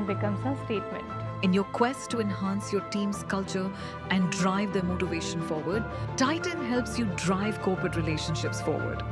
and becomes a statement. In your quest to enhance your team's culture and drive their motivation forward, Titan helps you drive corporate relationships forward.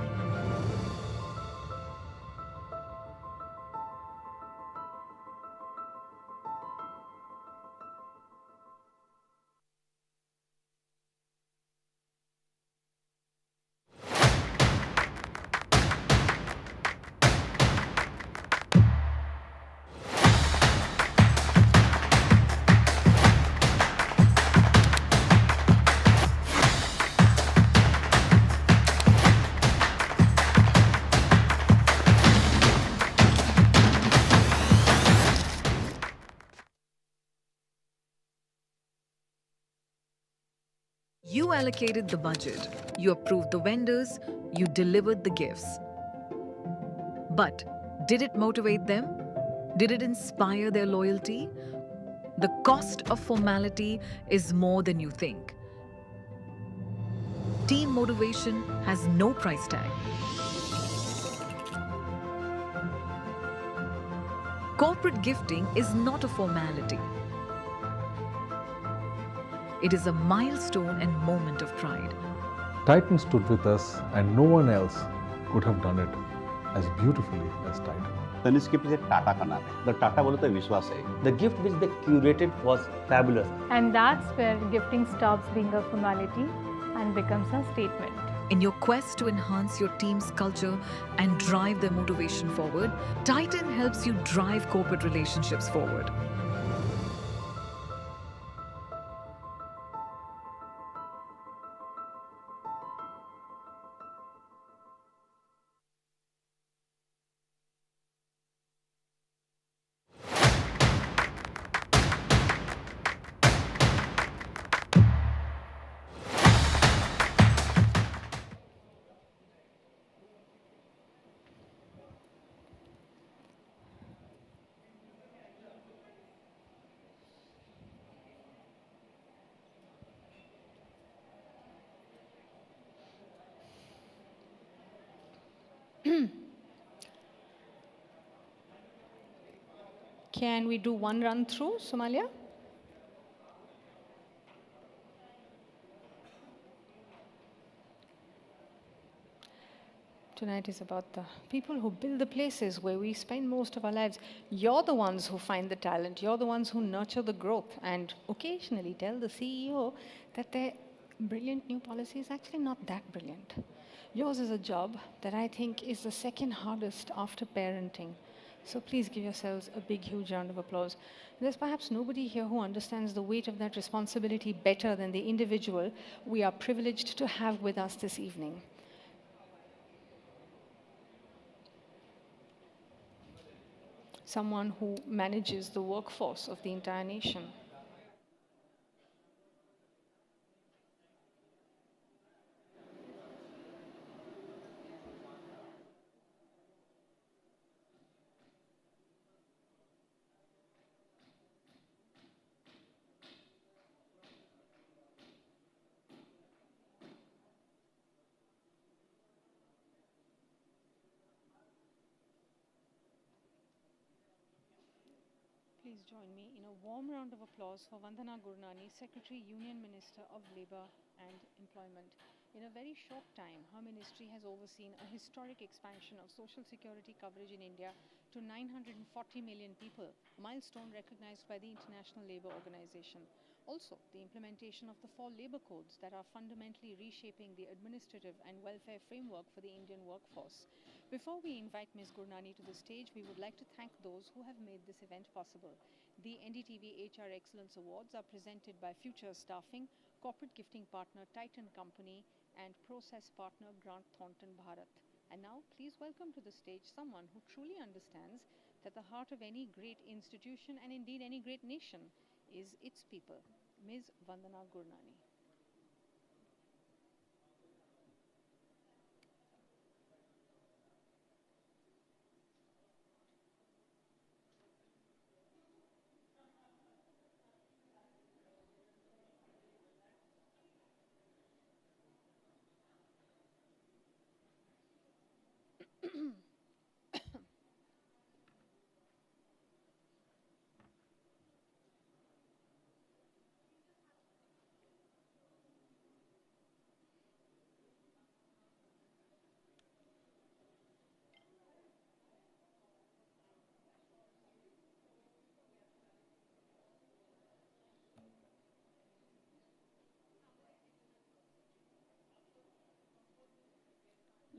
You allocated the budget, you approved the vendors, you delivered the gifts. But did it motivate them? Did it inspire their loyalty? The cost of formality is more than you think. Team motivation has no price tag. Corporate gifting is not a formality. It is a milestone and moment of pride. Titan stood with us and no one else could have done it as beautifully as Titan. Tanishq के पीछे टाटा का नाम है। The Tata बोले तो विश्वास है। The gift which they curated was fabulous. And that's where gifting stops being a formality and becomes a statement. In your quest to enhance your team's culture and drive their motivation forward, Titan helps you drive corporate relationships forward. Can we do one run through, Somalia? Tonight is about the people who build the places where we spend most of our lives. You're the ones who find the talent. You're the ones who nurture the growth and occasionally tell the CEO that their brilliant new policy is actually not that brilliant. Yours is a job that I think is the second hardest after parenting. So please give yourselves a big, huge round of applause. There's perhaps nobody here who understands the weight of that responsibility better than the individual we are privileged to have with us this evening. Someone who manages the workforce of the entire nation. Please join me in a warm round of applause for Vandana Gurnani, Secretary, Union Minister of Labour and Employment. In a very short time, her ministry has overseen a historic expansion of social security coverage in India to 940 million people, a milestone recognized by the International Labour Organization. Also, the implementation of the 4 labour codes that are fundamentally reshaping the administrative and welfare framework for the Indian workforce. Before we invite Ms. Gurnani to the stage, we would like to thank those who have made this event possible. The NDTV HR Excellence Awards are presented by Future Staffing, corporate gifting partner Titan Company, and process partner Grant Thornton Bharat. And now, please welcome to the stage someone who truly understands that the heart of any great institution and indeed any great nation is its people, Ms. Vandana Gurnani.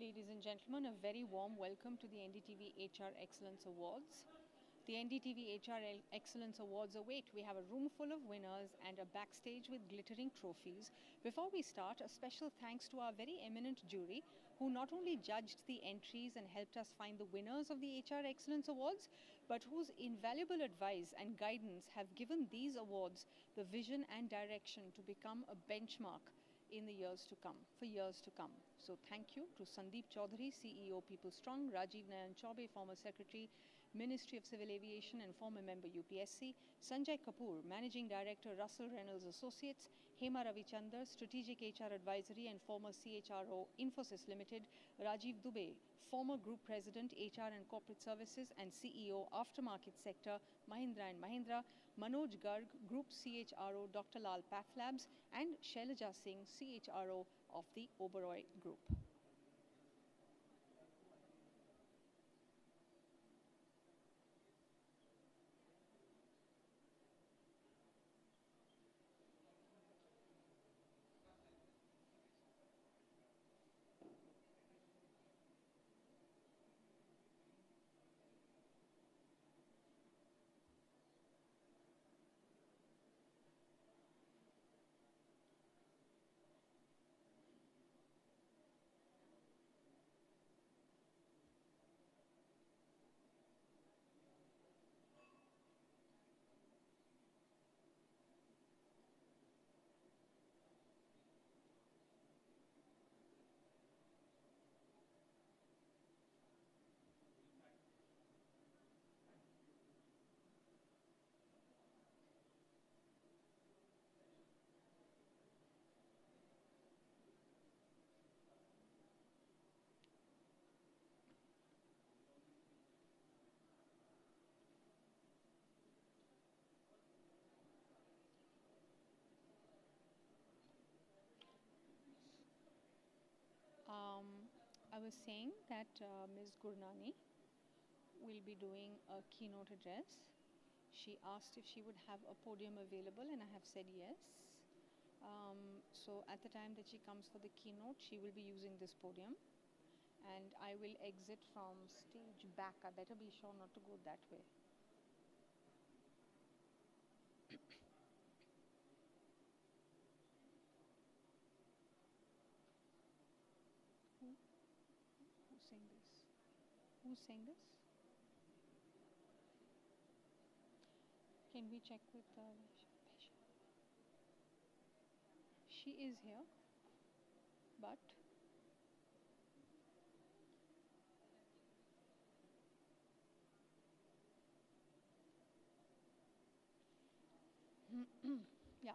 Ladies and gentlemen, a very warm welcome to the NDTV HR Excellence Awards. The NDTV HR Excellence Awards await. We have a room full of winners and a backstage with glittering trophies. Before we start, a special thanks to our very eminent jury who not only judged the entries and helped us find the winners of the HR Excellence Awards, but whose invaluable advice and guidance have given these awards the vision and direction to become a benchmark in the years to come, for years to come. So thank you to Sandeep Chaudhary, CEO People Strong, Rajiv Nayan Chaube, former Secretary, Ministry of Civil Aviation and former member UPSC, Sanjay Kapoor, Managing Director, Russell Reynolds Associates, Hema Ravichander, Strategic HR Advisory and former CHRO, Infosys Limited, Rajiv Dubey, former Group President, HR and Corporate Services and CEO, Aftermarket Sector, Mahindra & Mahindra, Manoj Garg, Group CHRO, Dr. Lal PathLabs, and Shailaja Singh, CHRO of the Oberoi Group. I was saying that Ms. Gurnani will be doing a keynote address. She asked if she would have a podium available and I have said yes. So at the time that she comes for the keynote, she will be using this podium and I will exit from stage back. I better be sure not to go that way. Who's saying this? Who's saying this? Can we check with she is here, but yeah.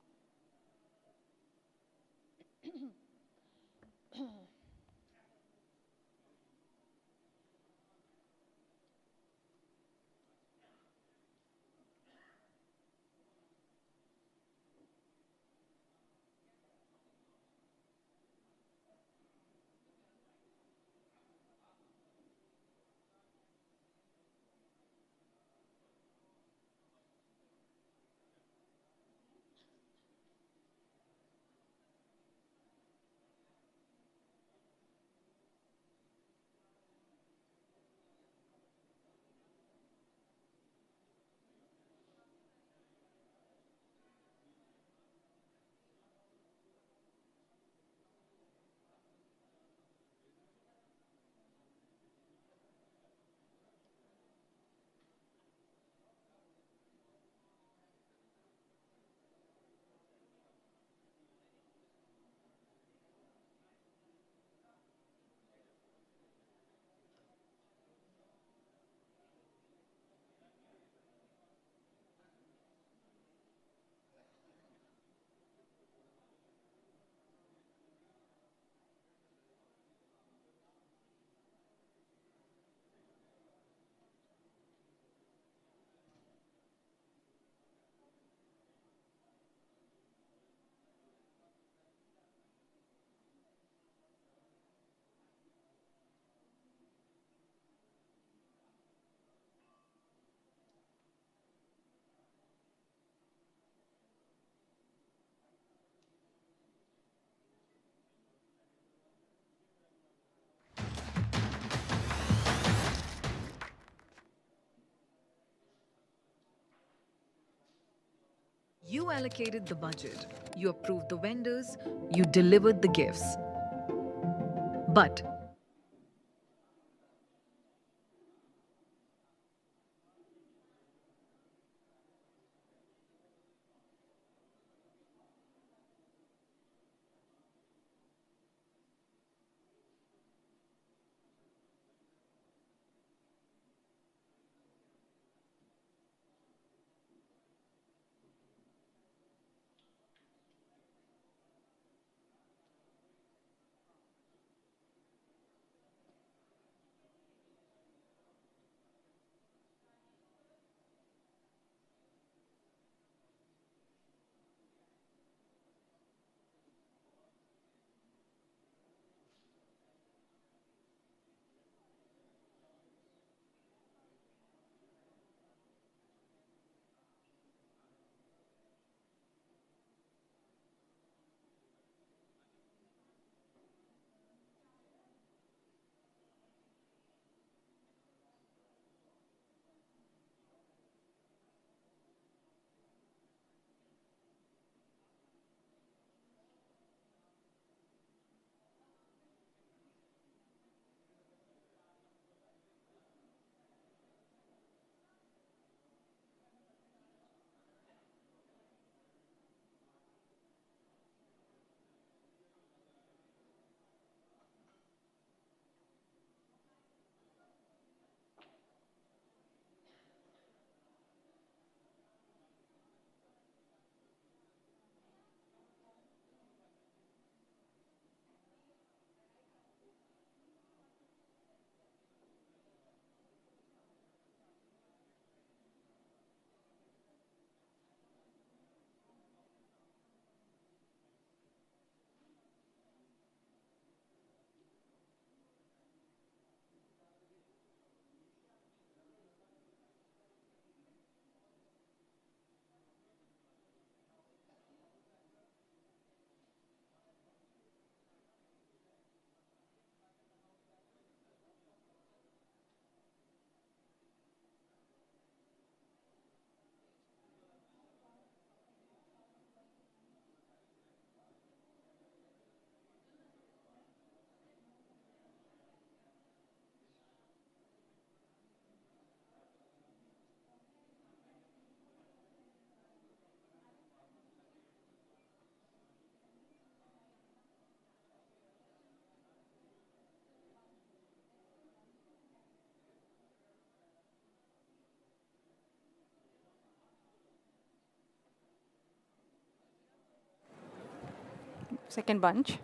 You allocated the budget, you approved the vendors, you delivered the gifts. But Second bunch.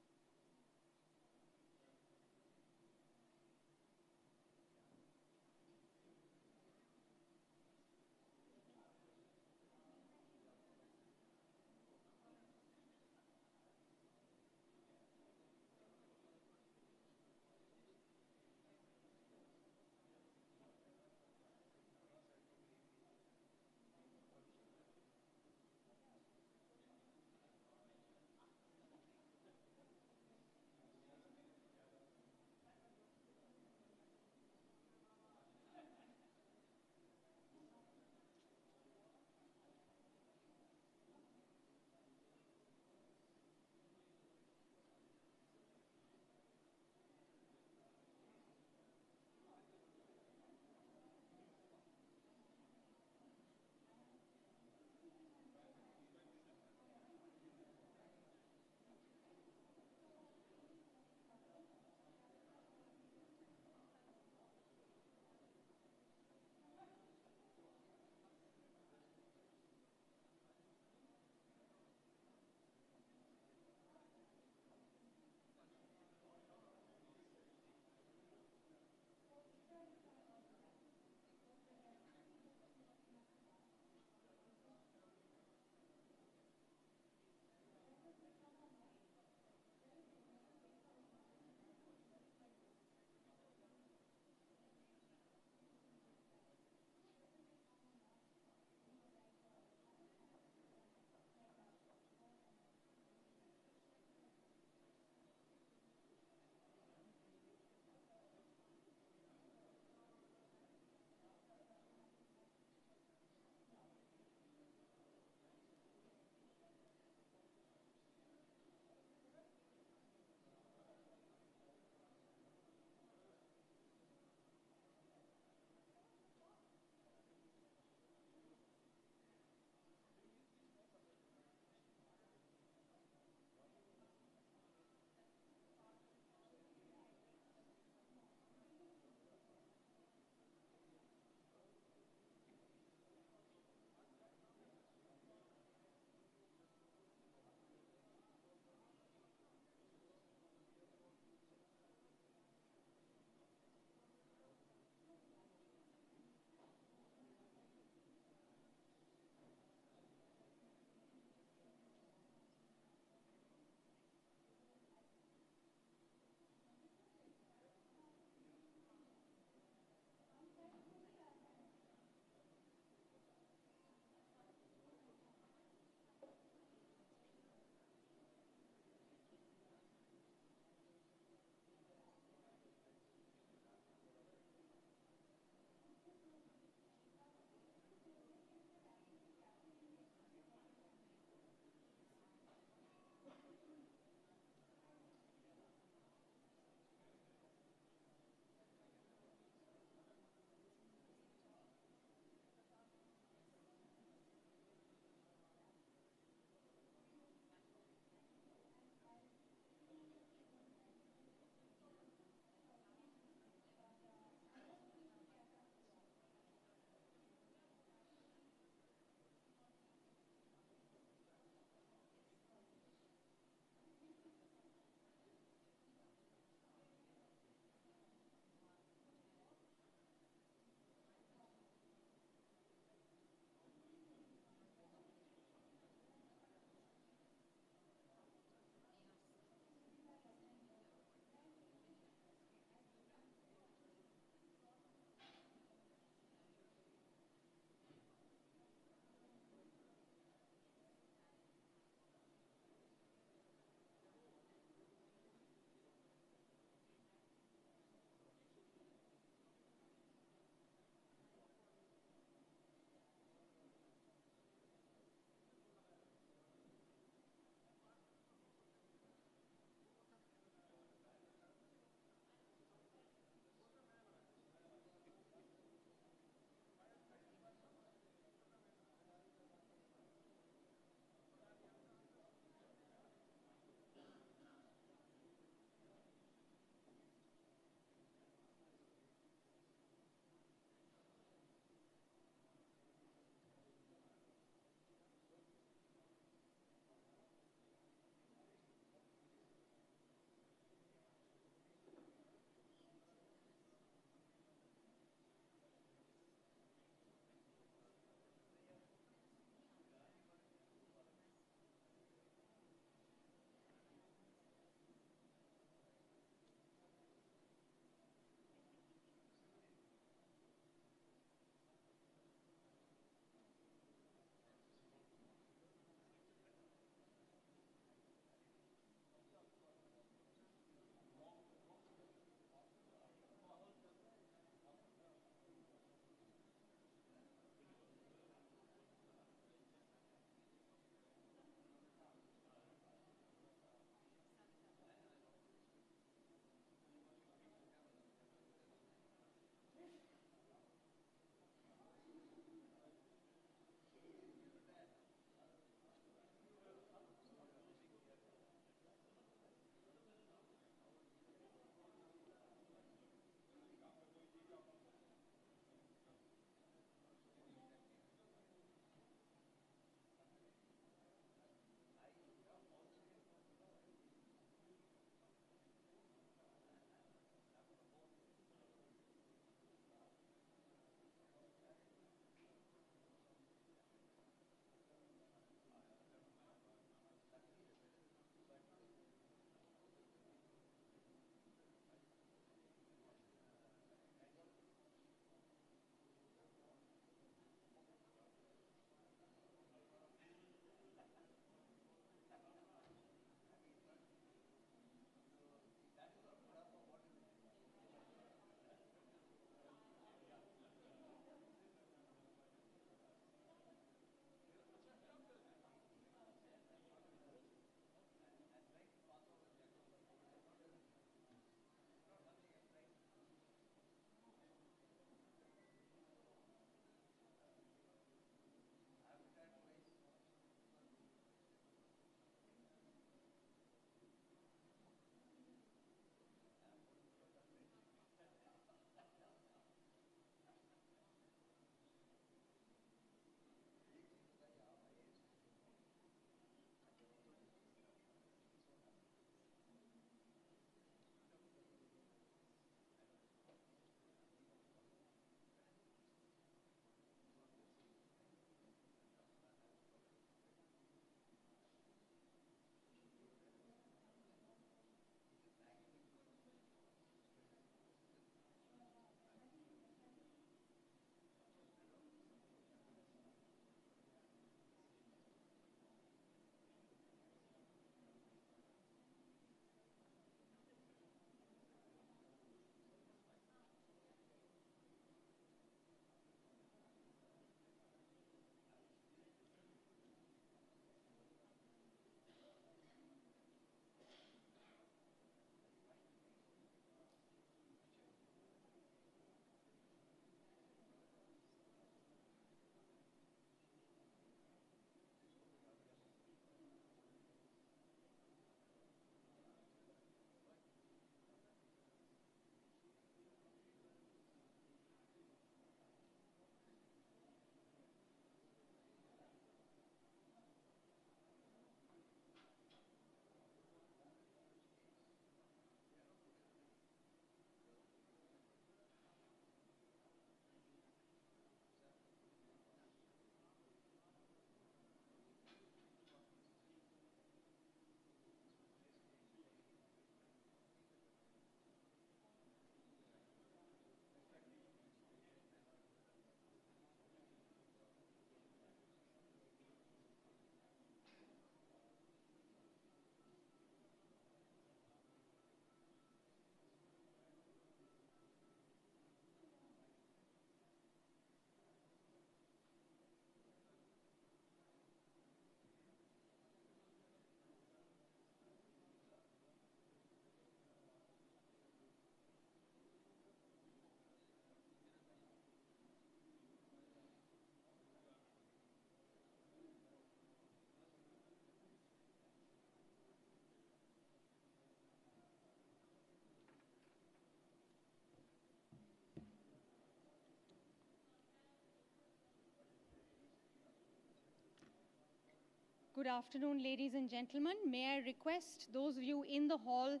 Good afternoon, ladies and gentlemen. May I request those of you in the hall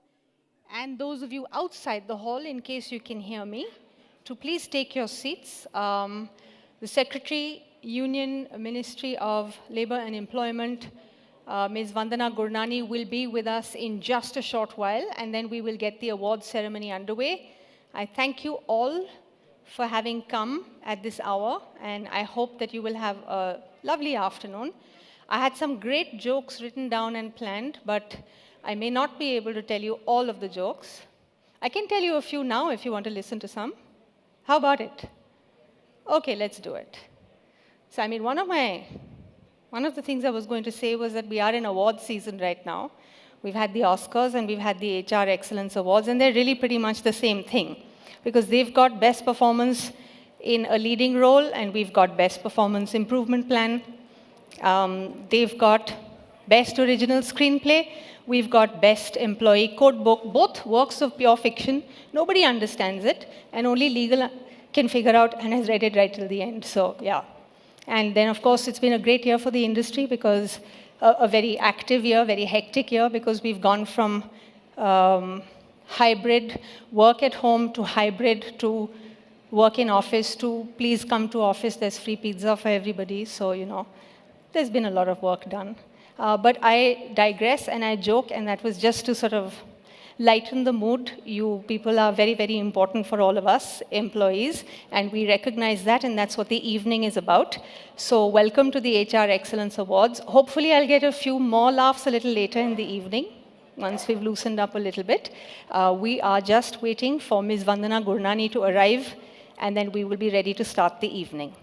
and those of you outside the hall, in case you can hear me, to please take your seats. The Secretary, Union Ministry of Labour and Employment, Ms. Vandana Gurnani, will be with us in just a short while, and then we will get the awards ceremony underway. I thank you all for having come at this hour, and I hope that you will have a lovely afternoon. I had some great jokes written down and planned, but I may not be able to tell you all of the jokes. I can tell you a few now if you want to listen to some. How about it? Okay, let's do it. So, I mean, one of the things I was going to say was that we are in award season right now. We've had the Oscars and we've had the HR Excellence Awards, and they're really pretty much the same thing, because they've got best performance in a leading role, and we've got best performance improvement plan. They've got best original screenplay. We've got best employee code book, both works of pure fiction. Nobody understands it, and only legal can figure out and has read it right till the end. So, yeah. And then, of course, it's been a great year for the industry, because a very active year, very hectic year, because we've gone from hybrid work at home to hybrid to work in office to please come to office, there's free pizza for everybody. So, you know, there's been a lot of work done. But I digress and I joke, and that was just to sort of lighten the mood. You people are very, very important for all of us, employees, and we recognize that, and that's what the evening is about. So welcome to the HR Excellence Awards. Hopefully I'll get a few more laughs a little later in the evening, once we've loosened up a little bit. We are just waiting for Ms. Vandana Gurnani to arrive, and then we will be ready to start the evening.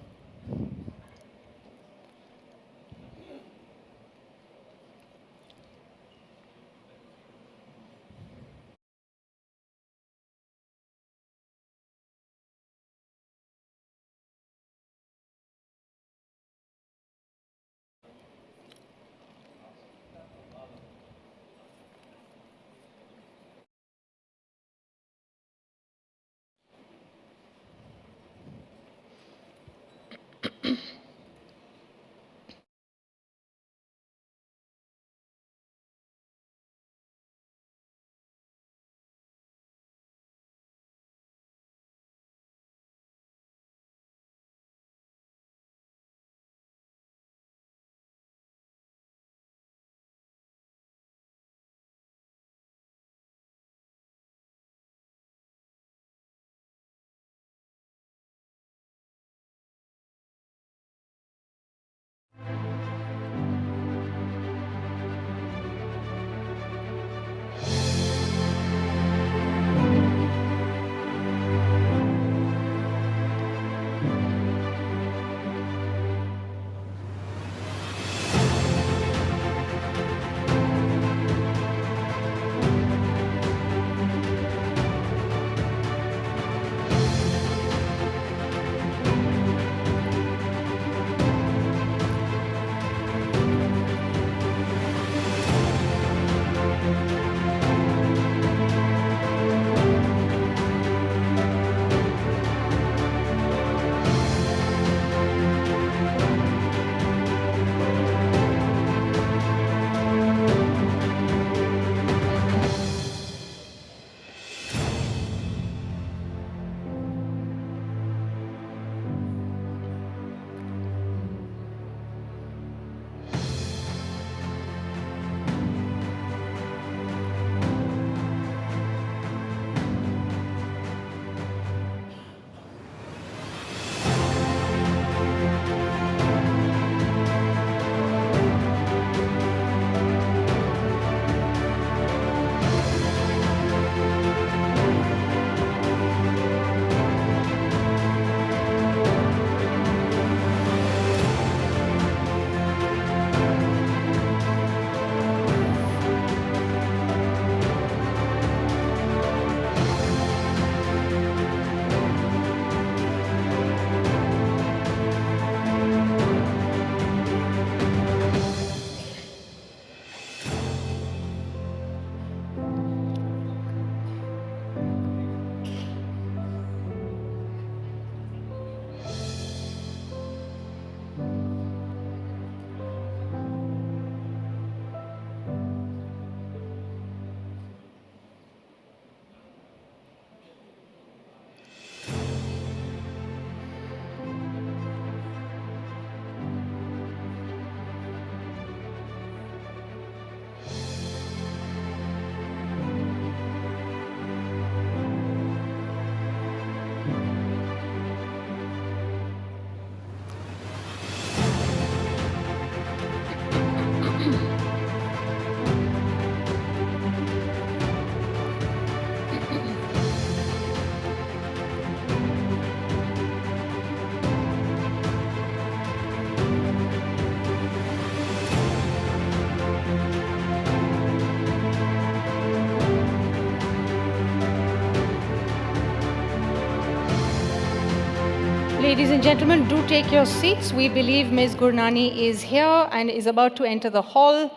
Ladies and gentlemen, do take your seats. We believe Ms. Gurnani is here and is about to enter the hall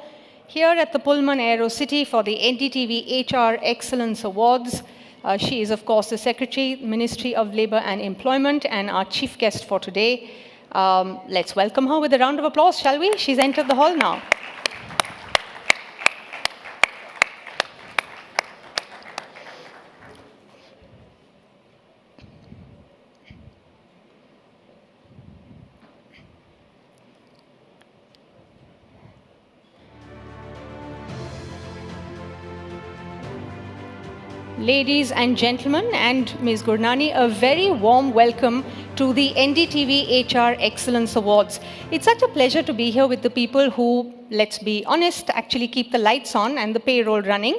here at the Pullman Aero City for the NDTV HR Excellence Awards. She is, of course, the Secretary, Ministry of Labour and Employment, and our chief guest for today. Let's welcome her with a round of applause, shall we? She's entered the hall now. Ladies and gentlemen, and Ms. Gurnani, a very warm welcome to the NDTV HR Excellence Awards. It's such a pleasure to be here with the people who, let's be honest, actually keep the lights on and the payroll running.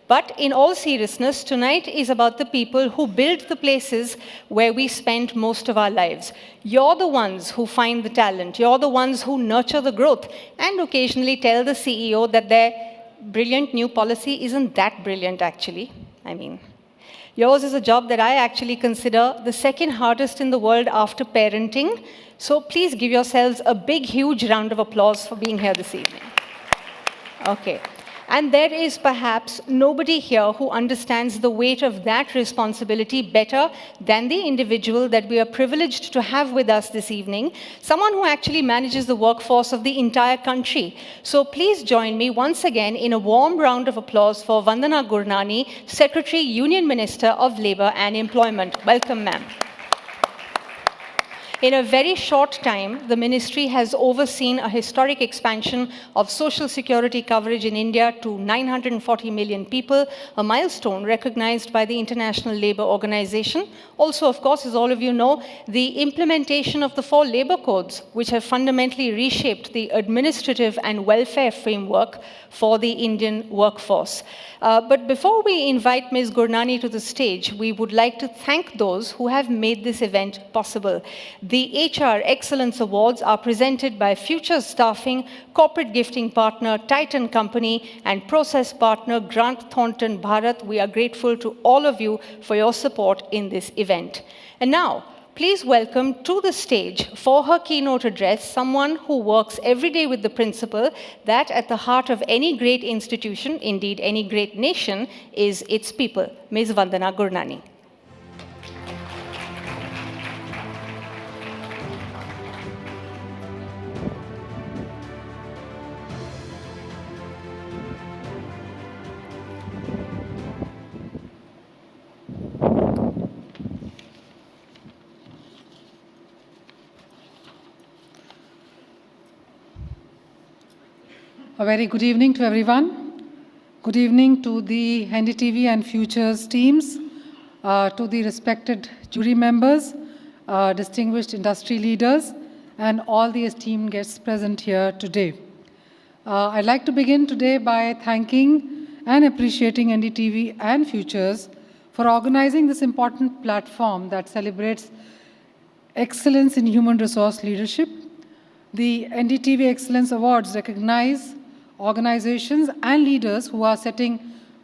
But in all seriousness, tonight is about the people who build the places where we spend most of our lives. You're the ones who find the talent. You're the ones who nurture the growth and occasionally tell the CEO that their brilliant new policy isn't that brilliant, actually. I mean, yours is a job that I actually consider the second hardest in the world after parenting. So please give yourselves a big, huge round of applause for being here this evening. Okay. And there is perhaps nobody here who understands the weight of that responsibility better than the individual that we are privileged to have with us this evening, someone who actually manages the workforce of the entire country. So please join me once again in a warm round of applause for Vandana Gurnani, Secretary, Union Minister of Labour and Employment. Welcome, ma'am. In a very short time, the ministry has overseen a historic expansion of social security coverage in India to 940 million people, a milestone recognized by the International Labour Organization. Also, of course, as all of you know, the implementation of the 4 labour codes, which have fundamentally reshaped the administrative and welfare framework for the Indian workforce. But before we invite Ms. Gurnani to the stage, we would like to thank those who have made this event possible. The HR Excellence Awards are presented by Future Staffing, corporate gifting partner Titan Company, and process partner Grant Thornton Bharat. We are grateful to all of you for your support in this event. And now, please welcome to the stage for her keynote address someone who works every day with the principle that at the heart of any great institution, indeed any great nation, is its people, Ms. Vandana Gurnani. A very good evening to everyone. Good evening to the NDTV and Futures teams, to the respected jury members, distinguished industry leaders, and all the esteemed guests present here today. I'd like to begin today by thanking and appreciating NDTV and Futures for organizing this important platform that celebrates excellence in human resource leadership. The NDTV Excellence Awards recognize organizations and leaders who are setting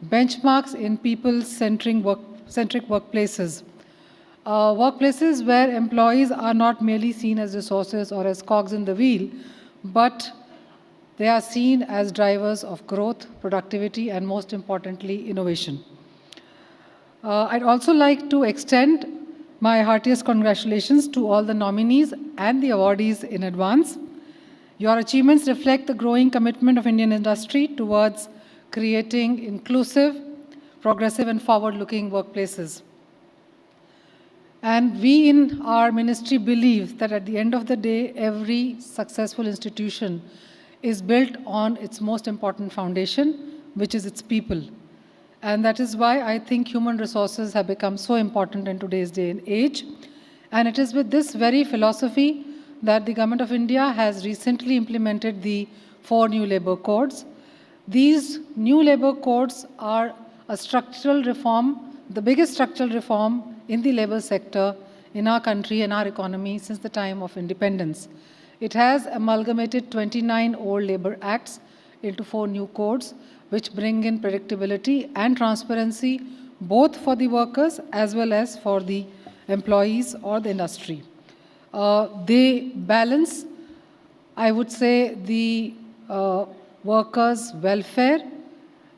benchmarks in people-centric workplaces. Workplaces where employees are not merely seen as resources or as cogs in the wheel, but they are seen as drivers of growth, productivity, and most importantly, innovation. I'd also like to extend my heartiest congratulations to all the nominees and the awardees in advance. Your achievements reflect the growing commitment of Indian industry towards creating inclusive, progressive, and forward-looking workplaces. And we in our ministry believe that at the end of the day, every successful institution is built on its most important foundation, which is its people. And that is why I think human resources have become so important in today's day and age. And it is with this very philosophy that the Government of India has recently implemented the 4 new labour codes. These new labour codes are a structural reform, the biggest structural reform in the labour sector in our country and our economy since the time of independence. It has amalgamated 29 old labour acts into 4 new codes, which bring in predictability and transparency both for the workers as well as for the employees or the industry. They balance, I would say, the workers' welfare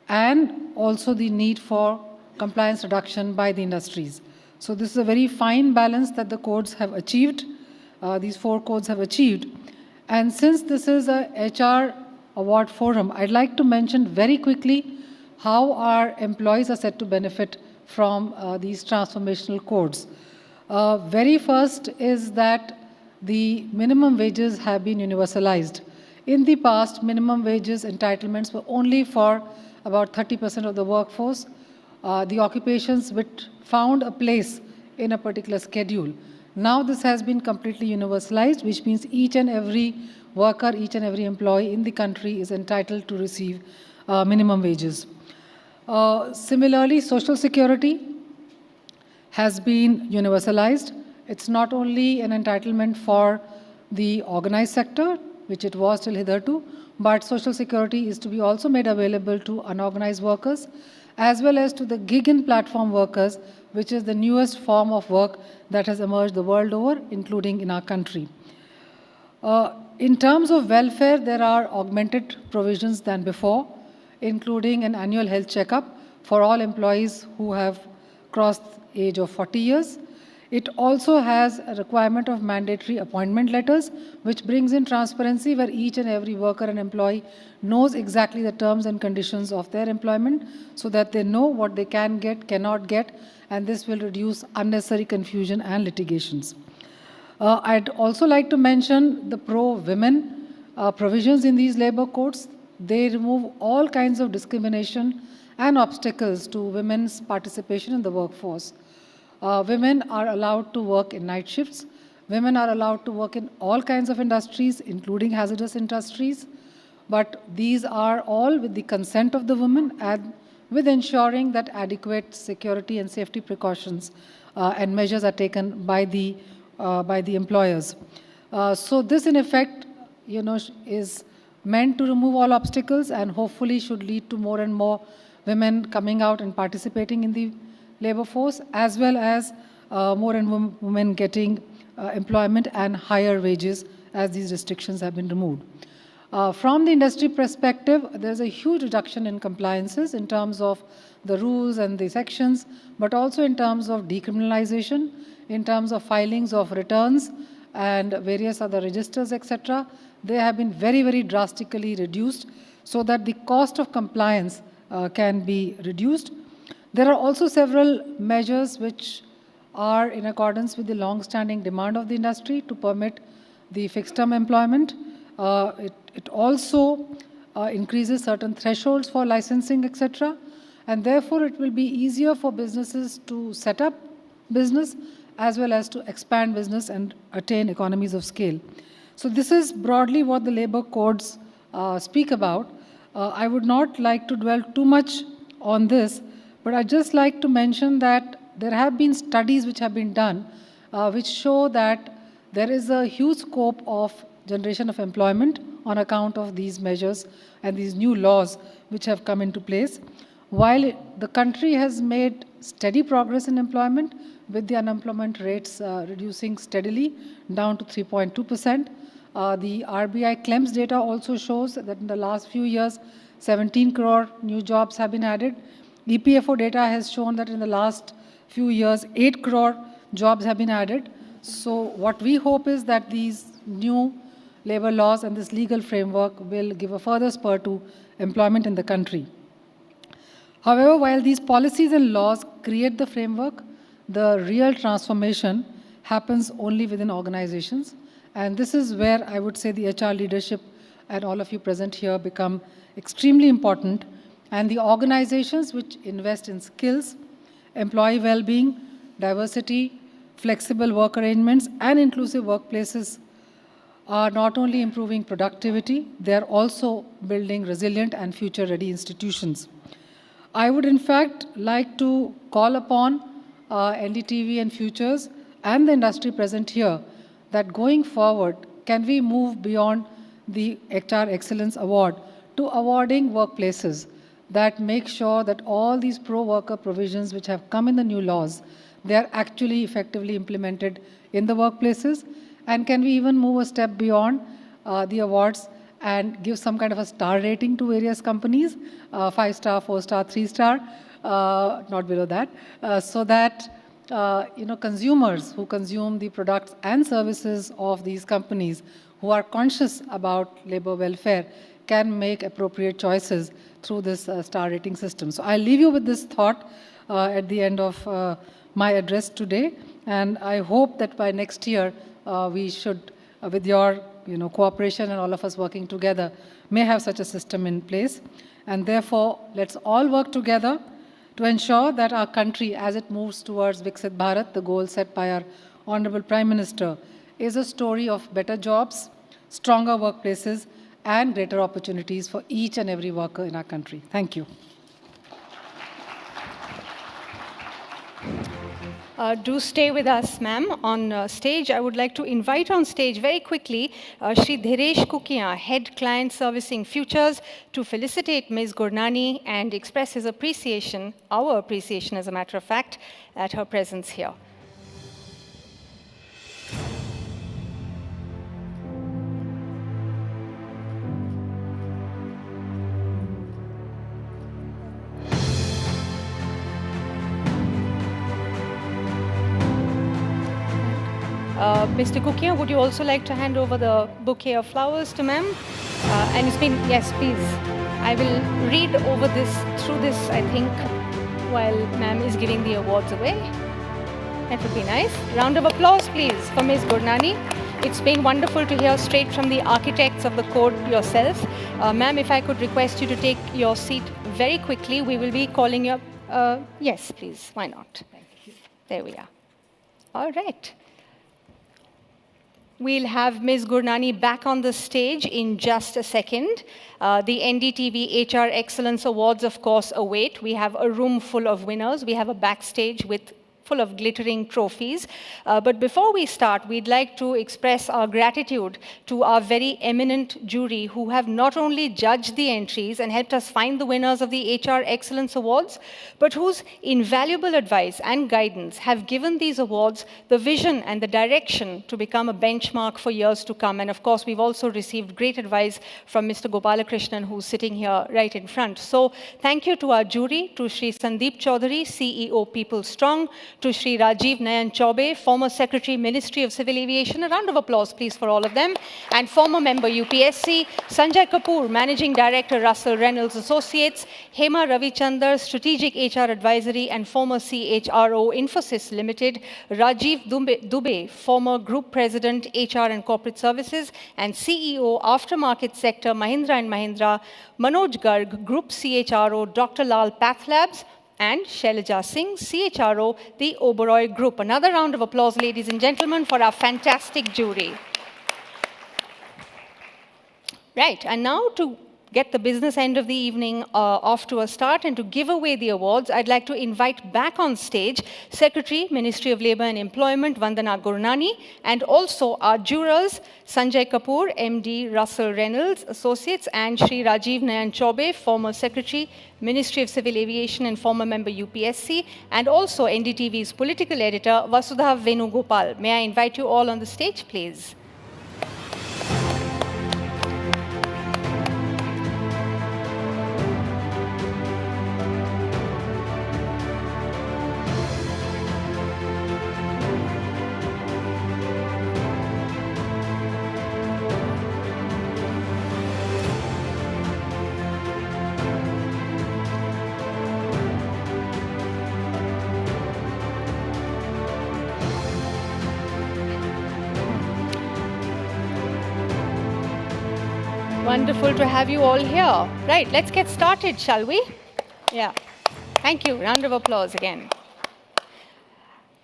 and also the need for compliance reduction by the industries. So this is a very fine balance that the codes have achieved, these 4 codes have achieved. And since this is a HR award forum, I'd like to mention very quickly how our employees are set to benefit from these transformational codes. Very first is that the minimum wages have been universalized. In the past, minimum wages entitlements were only for about 30% of the workforce, the occupations which found a place in a particular schedule. Now this has been completely universalized, which means each and every worker, each and every employee in the country is entitled to receive minimum wages. Similarly, Social Security has been universalized. It's not only an entitlement for the organized sector, which it was till hitherto, but Social Security is to be also made available to unorganized workers, as well as to the gig and platform workers, which is the newest form of work that has emerged the world over, including in our country. In terms of welfare, there are augmented provisions than before, including an annual health checkup for all employees who have crossed the age of 40 years. It also has a requirement of mandatory appointment letters, which brings in transparency where each and every worker and employee knows exactly the terms and conditions of their employment so that they know what they can get, cannot get, and this will reduce unnecessary confusion and litigations. I'd also like to mention the pro-women provisions in these labor codes. They remove all kinds of discrimination and obstacles to women's participation in the workforce. Women are allowed to work in night shifts. Women are allowed to work in all kinds of industries, including hazardous industries. But these are all with the consent of the women and with ensuring that adequate security and safety precautions and measures are taken by the employers. So this, in effect, is meant to remove all obstacles and hopefully should lead to more and more women coming out and participating in the labor force, as well as more and more women getting employment and higher wages as these restrictions have been removed. From the industry perspective, there's a huge reduction in compliances in terms of the rules and the sections, but also in terms of decriminalization, in terms of filings of returns and various other registers, etc. They have been very, very drastically reduced so that the cost of compliance can be reduced. There are also several measures which are in accordance with the long-standing demand of the industry to permit the fixed-term employment. It also increases certain thresholds for licensing, etc. And therefore, it will be easier for businesses to set up business as well as to expand business and attain economies of scale. So this is broadly what the labor codes speak about. I would not like to dwell too much on this, but I'd just like to mention that there have been studies which have been done which show that there is a huge scope of generation of employment on account of these measures and these new laws which have come into place. While the country has made steady progress in employment, with the unemployment rates reducing steadily down to 3.2%, the RBI CLEMS data also shows that in the last few years, 17 crore new jobs have been added. EPFO data has shown that in the last few years, 8 crore jobs have been added. So what we hope is that these new labor laws and this legal framework will give a further spur to employment in the country. However, while these policies and laws create the framework, the real transformation happens only within organizations. And this is where I would say the HR leadership and all of you present here become extremely important. And the organizations which invest in skills, employee well-being, diversity, flexible work arrangements, and inclusive workplaces are not only improving productivity, they are also building resilient and future-ready institutions. I would in fact like to call upon NDTV and Futures and the industry present here that going forward, can we move beyond the HR Excellence Award to awarding workplaces that make sure that all these pro-worker provisions which have come in the new laws, they are actually effectively implemented in the workplaces, And can we even move a step beyond the awards and give some kind of a star rating to various companies, 5-star, 4-star, 3-star, not below that, so that consumers who consume the products and services of these companies who are conscious about labor welfare can make appropriate choices through this star rating system. So I'll leave you with this thought at the end of my address today, and I hope that by next year we should, with your cooperation and all of us working together, may have such a system in place. And therefore, let's all work together to ensure that our country, as it moves towards Viksit Bharat, the goal set by our Honorable Prime Minister, is a story of better jobs, stronger workplaces, and greater opportunities for each and every worker in our country. Thank you. Do stay with us, ma'am, on stage. I would like to invite on stage very quickly Shri Dhiresh Kukiya, Head Client Servicing Futures, to felicitate Ms. Gurnani and express his appreciation, our appreciation as a matter of fact, at her presence here. Mr. Kukiya, would you also like to hand over the bouquet of flowers to ma'am? And it's been, yes, please. I will read over this, through this, I think, while ma'am is giving the awards away. That would be nice. Round of applause, please, for Ms. Gurnani. It's been wonderful to hear straight from the architects of the code yourself. Ma'am, if I could request you to take your seat very quickly, we will be calling you up. Yes, please, why not? Thank you. There we are. All right. We'll have Ms. Gurnani back on the stage in just a second. The NDTV HR Excellence Awards, of course, await. We have a room full of winners. We have a backstage full of glittering trophies. But before we start, we'd like to express our gratitude to our very eminent jury who have not only judged the entries and helped us find the winners of the HR Excellence Awards, but whose invaluable advice and guidance have given these awards the vision and the direction to become a benchmark for years to come. And of course, we've also received great advice from Mr. Gopalakrishnan, who's sitting here right in front. So thank you to our jury, to Shri Sandeep Chaudhary, CEO People Strong, to Shri Rajiv Nayan Chaube, former Secretary, Ministry of Civil Aviation. A round of applause, please, for all of them. And former member, UPSC. Sanjay Kapoor, Managing Director, Russell Reynolds Associates. Hema Ravichandar, Strategic HR Advisory and former CHRO, Infosys Limited. Rajiv Dubey, former Group President, HR and Corporate Services. And CEO, Aftermarket Sector, Mahindra & Mahindra. Manoj Garg, Group CHRO, Dr. Lal Path Labs. And Shailaja Singh, CHRO, the Oberoi Group. Another round of applause, ladies and gentlemen, for our fantastic jury. Right, and now to get the business end of the evening off to a start and to give away the awards, I'd like to invite back on stage Secretary, Ministry of Labour and Employment, Vandana Gurnani, and also our jurors, Sanjay Kapoor, MD, Russell Reynolds Associates, and Shri Rajiv Nayan Chaube, former Secretary, Ministry of Civil Aviation and former member UPSC, and also NDTV's political editor, Vasudha Venugopal. May I invite you all on the stage, please? Wonderful to have you all here. Right, let's get started, shall we? Yeah. Thank you. Round of applause again.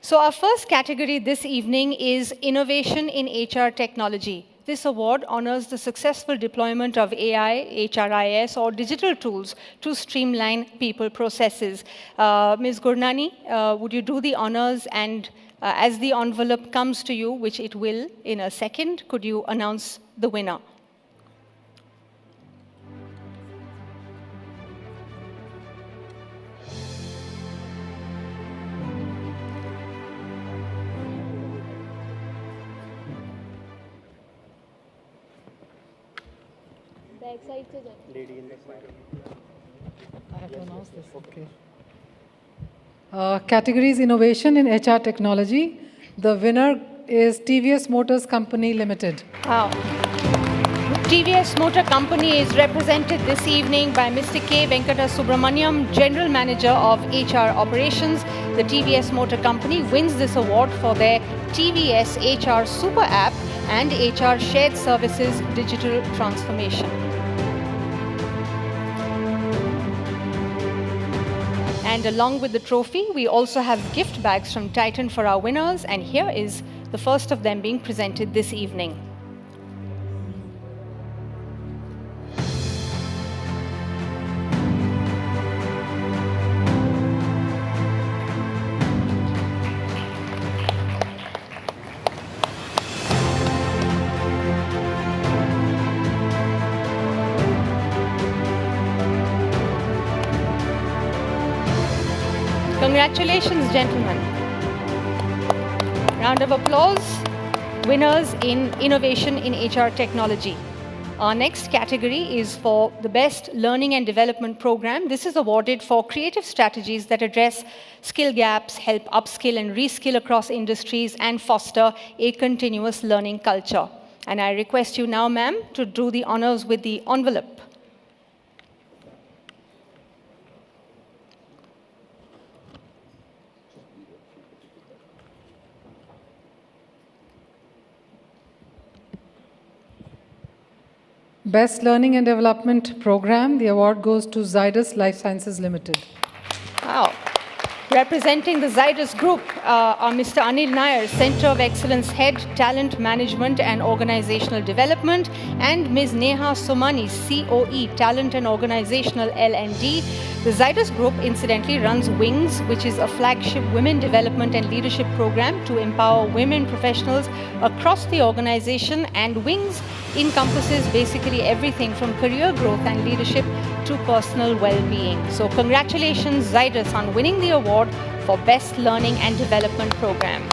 So our first category this evening is Innovation in HR Technology. This award honors the successful deployment of AI, HRIS, or digital tools to streamline people processes. Ms. Gurnani, would you do the honors, and as the envelope comes to you, which it will in a second, could you announce the winner? Back side से जाए। I have to announce this. Okay. Category is Innovation in HR Technology. The winner is TVS Motors Company Limited. Wow. TVS Motor Company is represented this evening by Mr. K. Venkata Subramaniam, General Manager of HR Operations. The TVS Motor Company wins this award for their TVS HR Super App and HR Shared Services Digital Transformation. And along with the trophy, we also have gift bags from Titan for our winners, and here is the first of them being presented this evening. Congratulations, gentlemen. Round of applause. Winners in Innovation in HR Technology. Our next category is for the Best Learning and Development Program. This is awarded for creative strategies that address skill gaps, help upskill and reskill across industries, and foster a continuous learning culture. And I request you now, ma'am, to do the honors with the envelope. Best Learning and Development Program. The award goes to Zydus Life Sciences Limited. Wow. Representing the Zydus Group are Mr. Anil Nair, Center of Excellence Head, Talent Management and Organizational Development, and Ms. Neha Somani, COE, Talent and Organizational L&D. The Zydus Group incidentally runs WINGS, which is a flagship women development and leadership program to empower women professionals across the organization, and WINGS encompasses basically everything from career growth and leadership to personal well-being. So congratulations, Zydus, on winning the award for Best Learning and Development Program.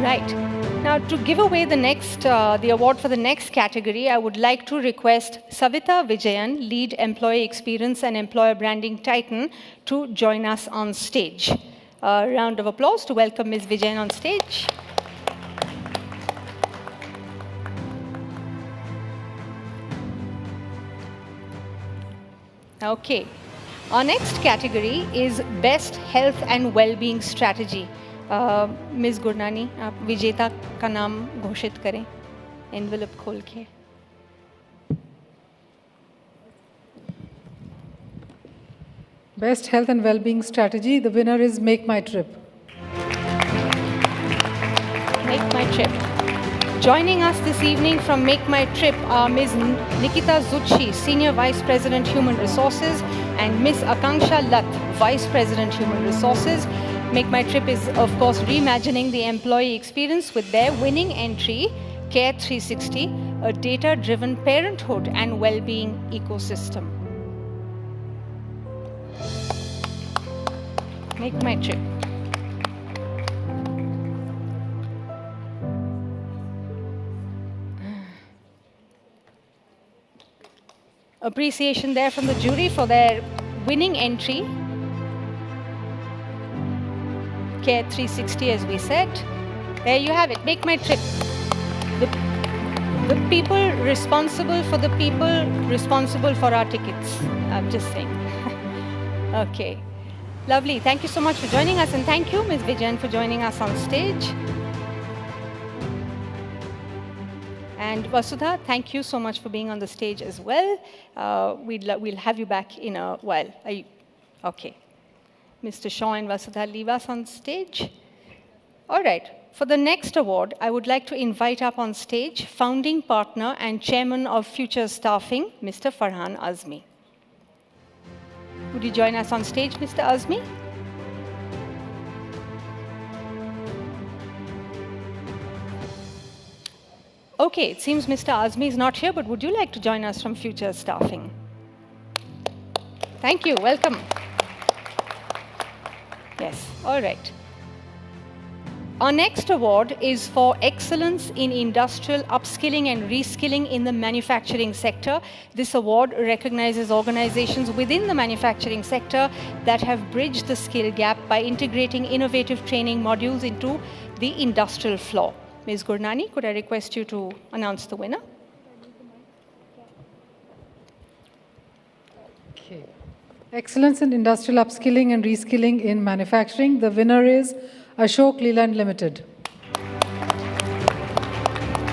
Right. Now, to give away the award for the next category, I would like to request Savita Vijayan, Lead Employee Experience and Employer Branding Titan, to join us on stage. A round of applause to welcome Ms. Vijayan on stage. Okay. Our next category is Best Health and Well-being Strategy. Miss Gurnani, आप विजेता का नाम घोषित करें envelope खोल के. Best Health and Well-being Strategy. The winner is Make My Trip. Make My Trip. Joining us this evening from Make My Trip are Ms. Nikita Zucchi, Senior Vice President Human Resources, and Ms. Akanksha Lat, Vice President Human Resources. Make My Trip is, of course, reimagining the employee experience with their winning entry, Care 360, a data-driven parenthood and well-being ecosystem. Make My Trip. Appreciation there from the jury for their winning entry. Care 360, as we said. There you have it. Make My Trip. The people responsible for the people responsible for our tickets. I'm just saying. Okay. Lovely. Thank you so much for joining us, and thank you, Ms. Vijayan, for joining us on stage. And Vasudha, thank you so much for being on the stage as well. We'll have you back in a while. Are you? Okay. Mr. Shaw and Vasudha, leave us on stage. All right. For the next award, I would like to invite up on stage founding partner and chairman of Future Staffing, Mr. Farhan Azmi. Would you join us on stage, Mr. Azmi? Okay, it seems Mr. Azmi is not here, but would you like to join us from Future Staffing? Thank you, welcome. Yes, all right. Our next award is for excellence in industrial upskilling and reskilling in the manufacturing sector. This award recognizes organizations within the manufacturing sector that have bridged the skill gap by integrating innovative training modules into the industrial floor. Ms. Gurnani, could I request you to announce the winner? Okay. Excellence in industrial upskilling and reskilling in manufacturing. The winner is Ashok Leland Limited.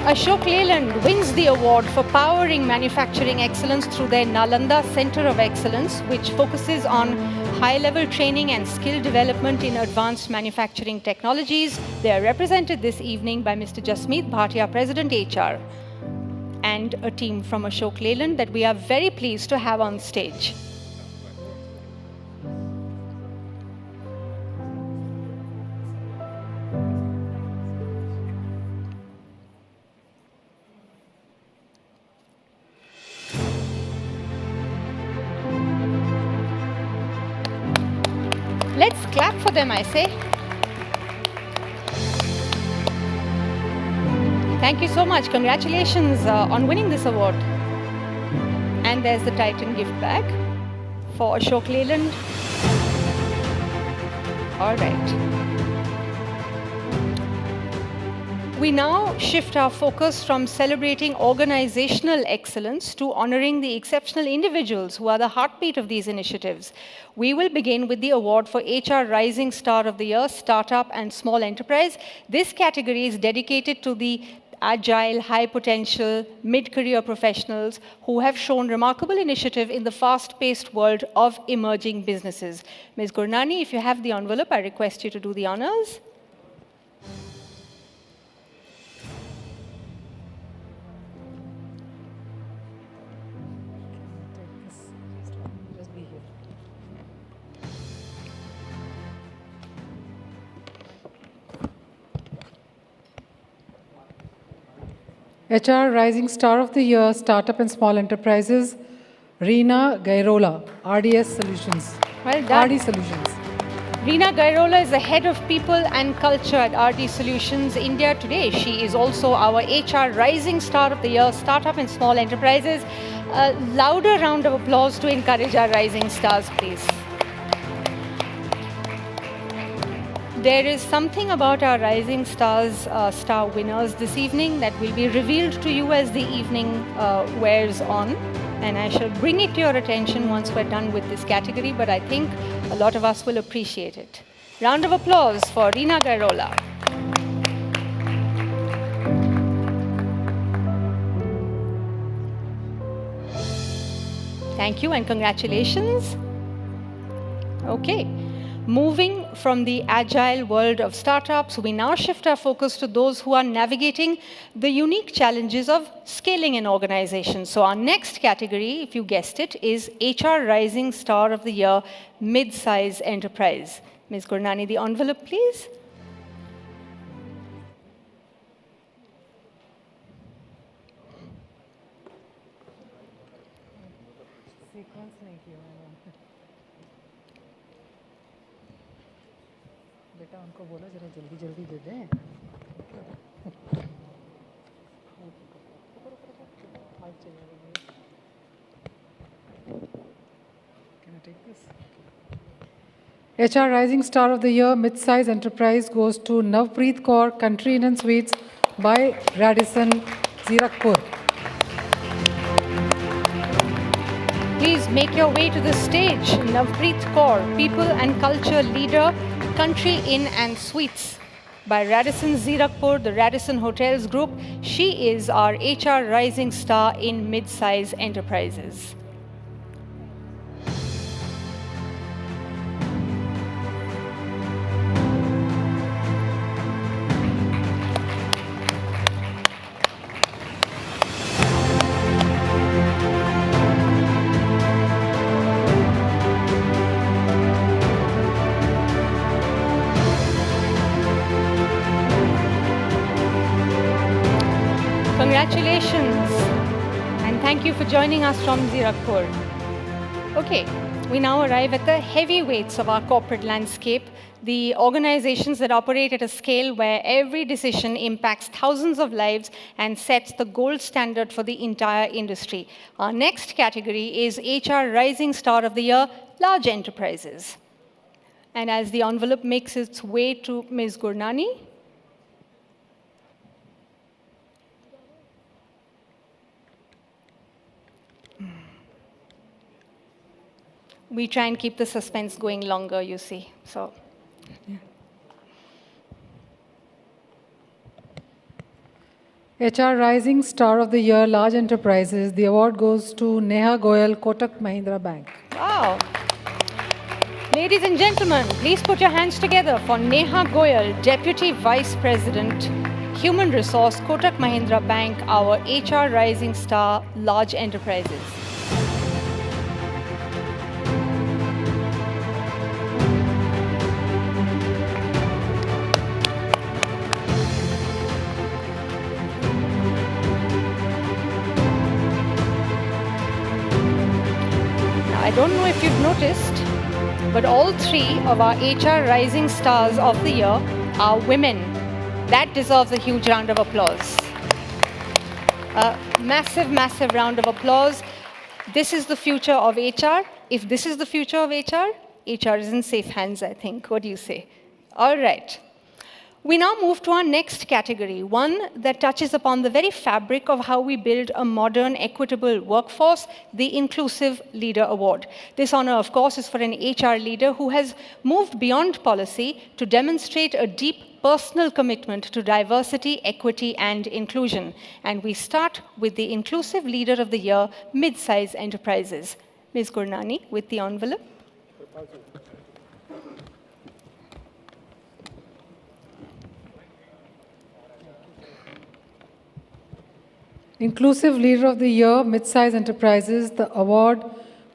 Ashok Leland wins the award for powering manufacturing excellence through their Nalanda Center of Excellence, which focuses on high-level training and skill development in advanced manufacturing technologies. They are represented this evening by Mr. Jasmeet Bhatia, President HR, and a team from Ashok Leland that we are very pleased to have on stage. Let's clap for them, I say. Thank you so much. Congratulations on winning this award. And there's the Titan gift bag for Ashok Leland. All right. We now shift our focus from celebrating organizational excellence to honoring the exceptional individuals who are the heartbeat of these initiatives. We will begin with the award for HR Rising Star of the Year, Startup and Small Enterprise. This category is dedicated to the agile, high-potential, mid-career professionals who have shown remarkable initiative in the fast-paced world of emerging businesses. Ms. Gurnani, if you have the envelope, I request you to do the honors. HR Rising Star of the Year, Startup and Small Enterprises, Reena Gairola, RDS Solutions. Well done. RD Solutions. Reena Gairola is the head of people and culture at RD Solutions India today. She is also our HR Rising Star of the Year, Startup and Small Enterprises. A louder round of applause to encourage our rising stars, please. There is something about our Rising Stars star winners this evening that will be revealed to you as the evening wears on. And I shall bring it to your attention once we're done with this category, but I think a lot of us will appreciate it. Round of applause for Reena Gairola. Thank you and congratulations. Okay. Moving from the agile world of startups, we now shift our focus to those who are navigating the unique challenges of scaling an organization. So our next category, if you guessed it, is HR Rising Star of the Year, Mid-Size Enterprise. Ms. Gurnani, the envelope, please. बेटा उनको बोला जरा जल्दी जल्दी दे दें Can I take this? HR Rising Star of the Year Mid-Size Enterprise goes to Navpreet Kaur, Country Inn and Suites by Radisson, Zirakpur. Please make your way to the stage. Navpreet Kaur, People and Culture Leader, Country Inn and Suites by Radisson Zirakpur, the Radisson Hotels Group. She is our HR Rising Star in Mid-Size Enterprises. joining us from Zirakpur. Okay, we now arrive at the heavyweights of our corporate landscape, the organizations that operate at a scale where every decision impacts thousands of lives and sets the gold standard for the entire industry. Our next category is HR Rising Star of the Year, Large Enterprises. And as the envelope makes its way to Ms. Gurnani, we try and keep the suspense going longer, you see. So, HR Rising Star of the Year, Large Enterprises. The award goes to Neha Goyal, Kotak Mahindra Bank. wow. Ladies and gentlemen, please put your hands together for Neha Goyal, Deputy Vice President, Human Resource, Kotak Mahindra Bank, our HR Rising Star, Large Enterprises. I don't know if you've noticed, but all three of our HR Rising Stars of the Year are women. That deserves a huge round of applause. A massive, massive round of applause. This is the future of HR. If this is the future of HR, HR is in safe hands, I think. What do you say? All right. We now move to our next category, one that touches upon the very fabric of how we build a modern, equitable workforce, the Inclusive Leader Award. This honor, of course, is for an HR leader who has moved beyond policy to demonstrate a deep personal commitment to diversity, equity, and inclusion. And we start with the Inclusive Leader of the Year, Mid-Size Enterprises. Ms. Gurnani, with the envelope. Inclusive Leader of the Year, Mid-Size Enterprises. The award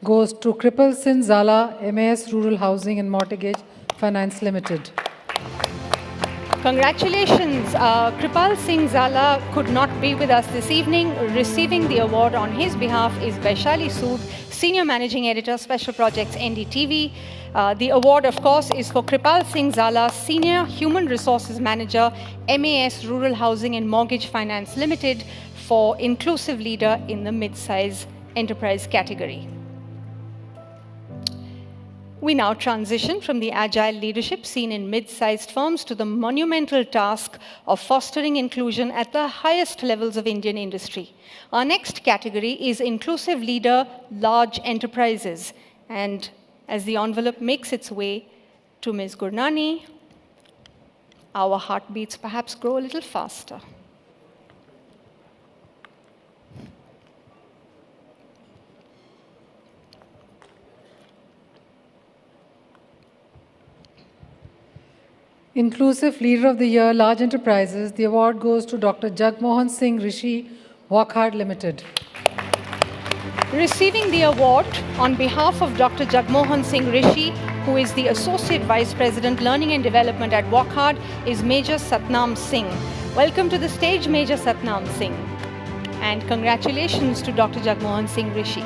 goes to Kripal Singh Zala, MAS Rural Housing and Mortgage Finance Limited. Congratulations. Kripal Singh Zala could not be with us this evening. Receiving the award on his behalf is Vaishali Sood, Senior Managing Editor, Special Projects, NDTV. The award, of course, is for Kripal Singh Zala, Senior Human Resources Manager, MAS Rural Housing and Mortgage Finance Limited, for Inclusive Leader in the Mid-Size Enterprise category. We now transition from the agile leadership seen in mid-sized firms to the monumental task of fostering inclusion at the highest levels of Indian industry. Our next category is Inclusive Leader, Large Enterprises. And as the envelope makes its way to Ms. Gurnani, our heartbeats perhaps grow a little faster. Inclusive Leader of the Year, Large Enterprises. The award goes to Dr. Jagmohan Singh Rishi, Wockhardt Limited. Receiving the award on behalf of Dr. Jagmohan Singh Rishi, who is the Associate Vice President, Learning and Development at Wockhardt, is Major Satnam Singh. Welcome to the stage, Major Satnam Singh. And congratulations to Dr. Jagmohan Singh Rishi.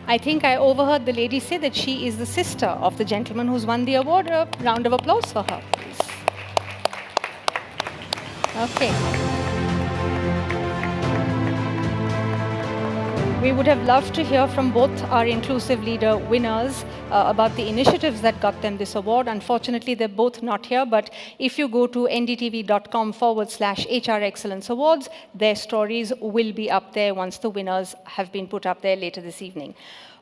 I think I overheard the lady say that she is the sister of the gentleman who's won the award. A round of applause for her, please. Okay. We would have loved to hear from both our Inclusive Leader winners about the initiatives that got them this award. Unfortunately, they're both not here, but if you go to ndtv.com/HR Excellence Awards, their stories will be up there once the winners have been put up there later this evening.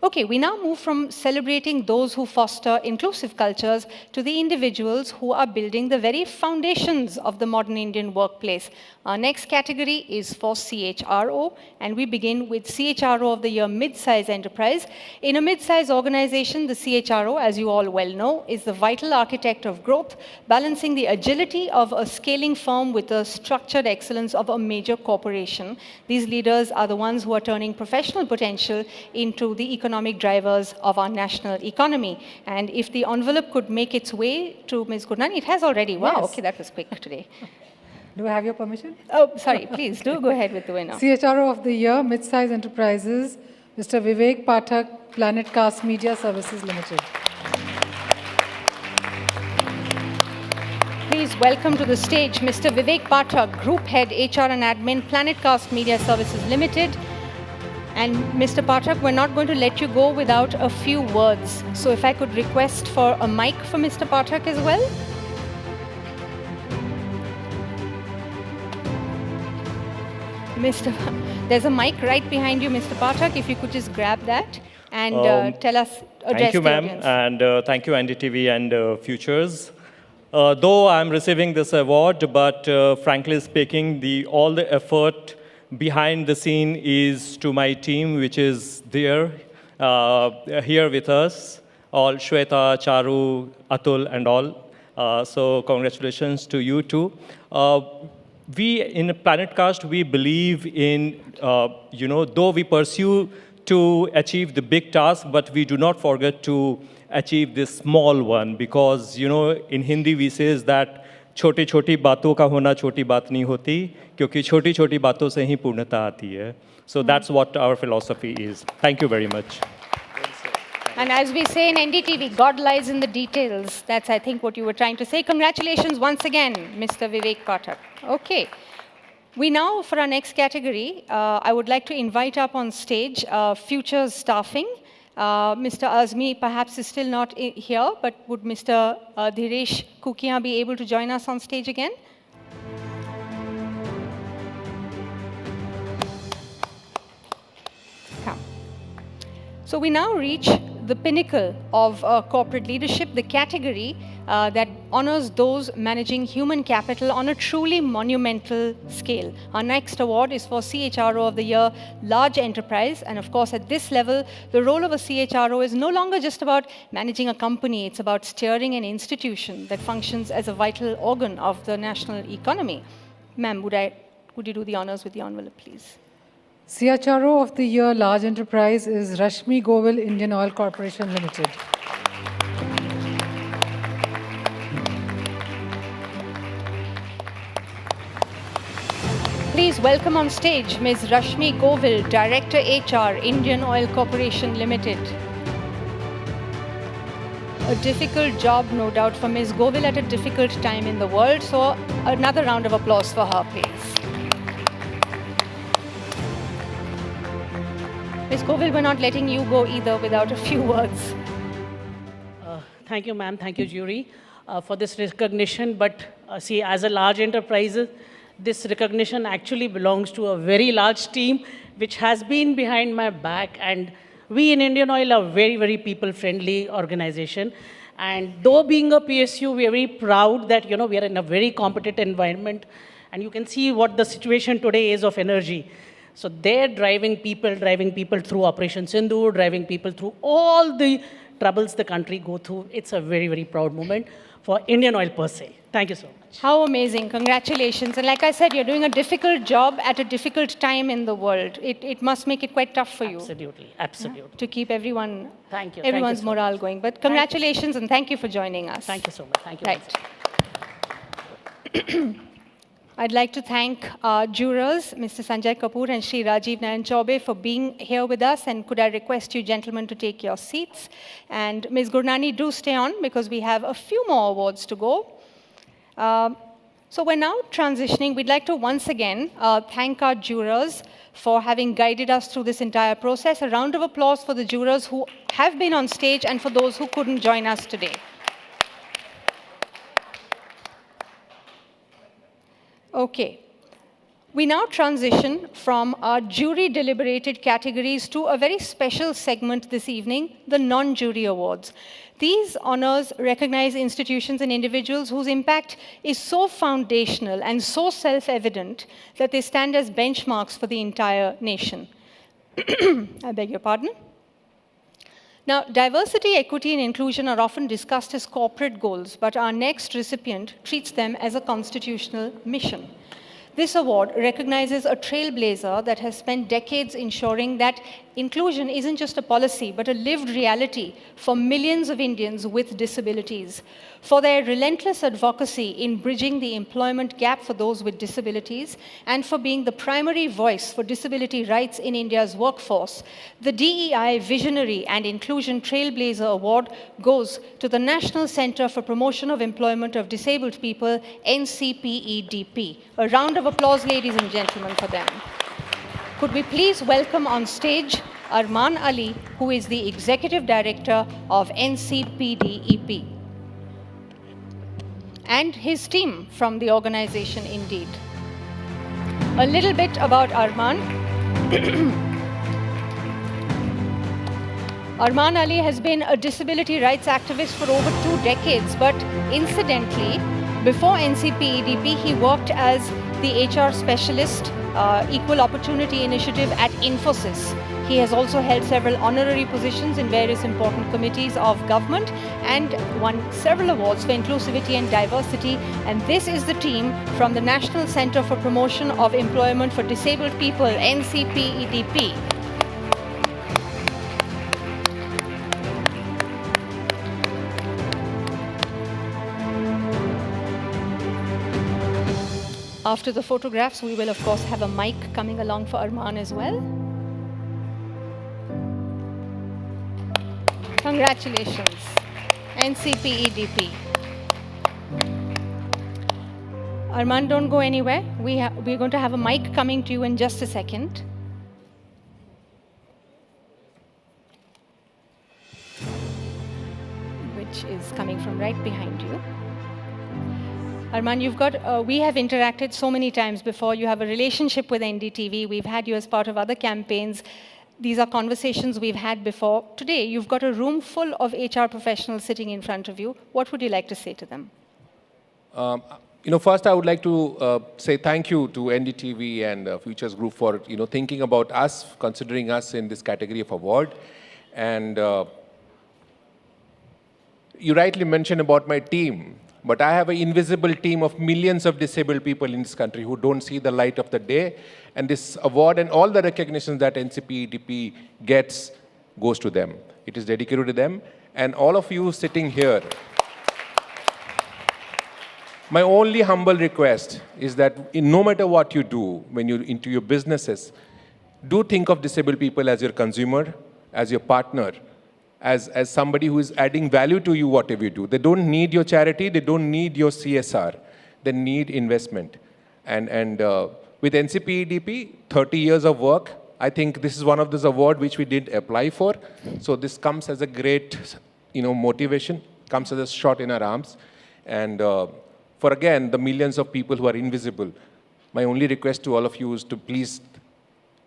Okay, we now move from celebrating those who foster inclusive cultures to the individuals who are building the very foundations of the modern Indian workplace. Our next category is for CHRO, and we begin with CHRO CHRO of the Year Mid-Size Enterprise. In a mid-size organization, the CHRO, as you all well know, is the vital architect of growth, balancing the agility of a scaling firm with the structured excellence of a major corporation. These leaders are the ones who are turning professional potential into the economic drivers of our national economy. And if the envelope could make its way to Ms. Gurnani, it has already. Wow, Yes. okay, that was quick today. Do I have your permission? Oh, sorry, please do go ahead with the winner. CHRO of the Year, Mid-Size Enterprises, Mr. Vivek Pathak, Planetcast Media Services Limited. Please welcome to the stage Mr. Vivek Pathak, Group Head, HR and Admin, Planetcast Media Services Limited. And Mr. Pathak, we're not going to let you go without a few words. So if I could request for a mic for Mr. Pathak as well. There's a mic right behind you, Mr. Pathak. If you could just grab that and tell us, address Thank you, the ma'am, audience. and thank you, NDTV and Futures. Though I'm receiving this award, but frankly speaking, all the effort behind the scene is to my team, which is there, here with us, all Shweta, Charu, Atul, and all. So congratulations to you too. We in Planetcast, we believe in, though we pursue to achieve the big task, but we do not forget to achieve this small one, because, in Hindi we says that छोटी-छोटी बातों का होना छोटी बात नहीं होती, क्योंकि छोटी-छोटी बातों से ही पूर्णता आती है. So that's what our philosophy is. Thank you very much. And as we say in NDTV, God lies in the details. That's, I think, what you were trying to say. Congratulations once again, Mr. Vivek Pathak. Okay. We now, for our next category, I would like to invite up on stage Futures Staffing. Mr. Azmi perhaps is still not here, but would Mr. Dhiresh Kukiya be able to join us on stage again? Come. So we now reach the pinnacle of corporate leadership, the category that honors those managing human capital on a truly monumental scale. Our next award is for CHRO of the Year, Large Enterprise. And of course, at this level, the role of a CHRO is no longer just about managing a company. It's about steering an institution that functions as a vital organ of the national economy. Ma'am, would you do the honors with the envelope, please? CHRO of the Year, Large Enterprise is Rashmi Govil, Indian Oil Corporation Limited. Please welcome on stage Ms. Rashmi Govil, Director HR, Indian Oil Corporation Limited. A difficult job, no doubt, for Ms. Govil at a difficult time in the world. So another round of applause for her, please. Ms. Govil, we're not letting you go either without a few words. Thank you, ma'am. Thank you, jury, for this recognition. But see, as a large enterprise, this recognition actually belongs to a very large team, which has been behind my back. And we in Indian Oil are a very, very people-friendly organization. And though being a PSU, we are very proud that, we are in a very competitive environment. And you can see what the situation today is of energy. So they're driving people through Operation Sindoor, driving people through all the troubles the country go through. It's a very, very proud moment for Indian Oil per se. Thank you so much. How amazing. Congratulations. And like I said, you're doing a difficult job at a difficult time in the world. It must make it quite tough for you. Absolutely, absolutely. To keep everyone's Thank you so morale much. going. But congratulations and thank you for joining us. Thank you so much. Thank you. Right. I'd like to thank our jurors, Mr. Sanjay Kapoor and Shri Rajiv Nayan Chaube, for being here with us. And could I request you gentlemen to take your seats? And Ms. Gurnani, do stay on because we have a few more awards to go. So we're now transitioning. We'd like to once again thank our jurors for having guided us through this entire process. A round of applause for the jurors who have been on stage and for those who couldn't join us today. Okay. We now transition from our jury-deliberated categories to a very special segment this evening, the non-jury awards. These honors recognize institutions and individuals whose impact is so foundational and so self-evident that they stand as benchmarks for the entire nation. I beg your pardon. Now, diversity, equity, and inclusion are often discussed as corporate goals, but our next recipient treats them as a constitutional mission. This award recognizes a trailblazer that has spent decades ensuring that inclusion isn't just a policy, but a lived reality for millions of Indians with disabilities. For their relentless advocacy in bridging the employment gap for those with disabilities, and for being the primary voice for disability rights in India's workforce, the DEI Visionary and Inclusion Trailblazer Award goes to the National Center for Promotion of Employment of Disabled People, NCPEDP. A round of applause, ladies and gentlemen, for them. Could we please welcome on stage Arman Ali, who is the Executive Director of NCPDEP, and his team from the organization, indeed. A little bit about Arman. Arman Ali has been a disability rights activist for over 2 decades, but incidentally, before NCPEDP, he worked as the HR specialist, Equal Opportunity Initiative at Infosys. He has also held several honorary positions in various important committees of government and won several awards for inclusivity and diversity. And this is the team from the National Center for Promotion of Employment for Disabled People, NCPEDP. After the photographs, we will of course have a mic coming along for Arman as well. Congratulations, NCPEDP. Arman, don't go anywhere. We're going to have a mic coming to you in just a second. Which is coming from right behind you. Arman, we have interacted so many times before. You have a relationship with NDTV. We've had you as part of other campaigns. These are conversations we've had before. Today, you've got a room full of HR professionals sitting in front of you. What would you like to say to them? First I would like to say thank you to NDTV and Futures Group for, thinking about us, considering us in this category of award. And you rightly mentioned about my team. But I have an invisible team of millions of disabled people in this country who don't see the light of the day. And this award and all the recognitions that NCPEDP gets goes to them. It is dedicated to them. And all of you sitting here, my only humble request is that no matter what you do when you're into your businesses, do think of disabled people as your consumer, as your partner, as somebody who is adding value to you, whatever you do. They don't need your charity, they don't need your CSR, they need investment. And with NCPEDP, 30 years of work, I think this is one of those awards which we did apply for. So this comes as a great, motivation, comes as a shot in our arms. And for again, the millions of people who are invisible, my only request to all of you is to please,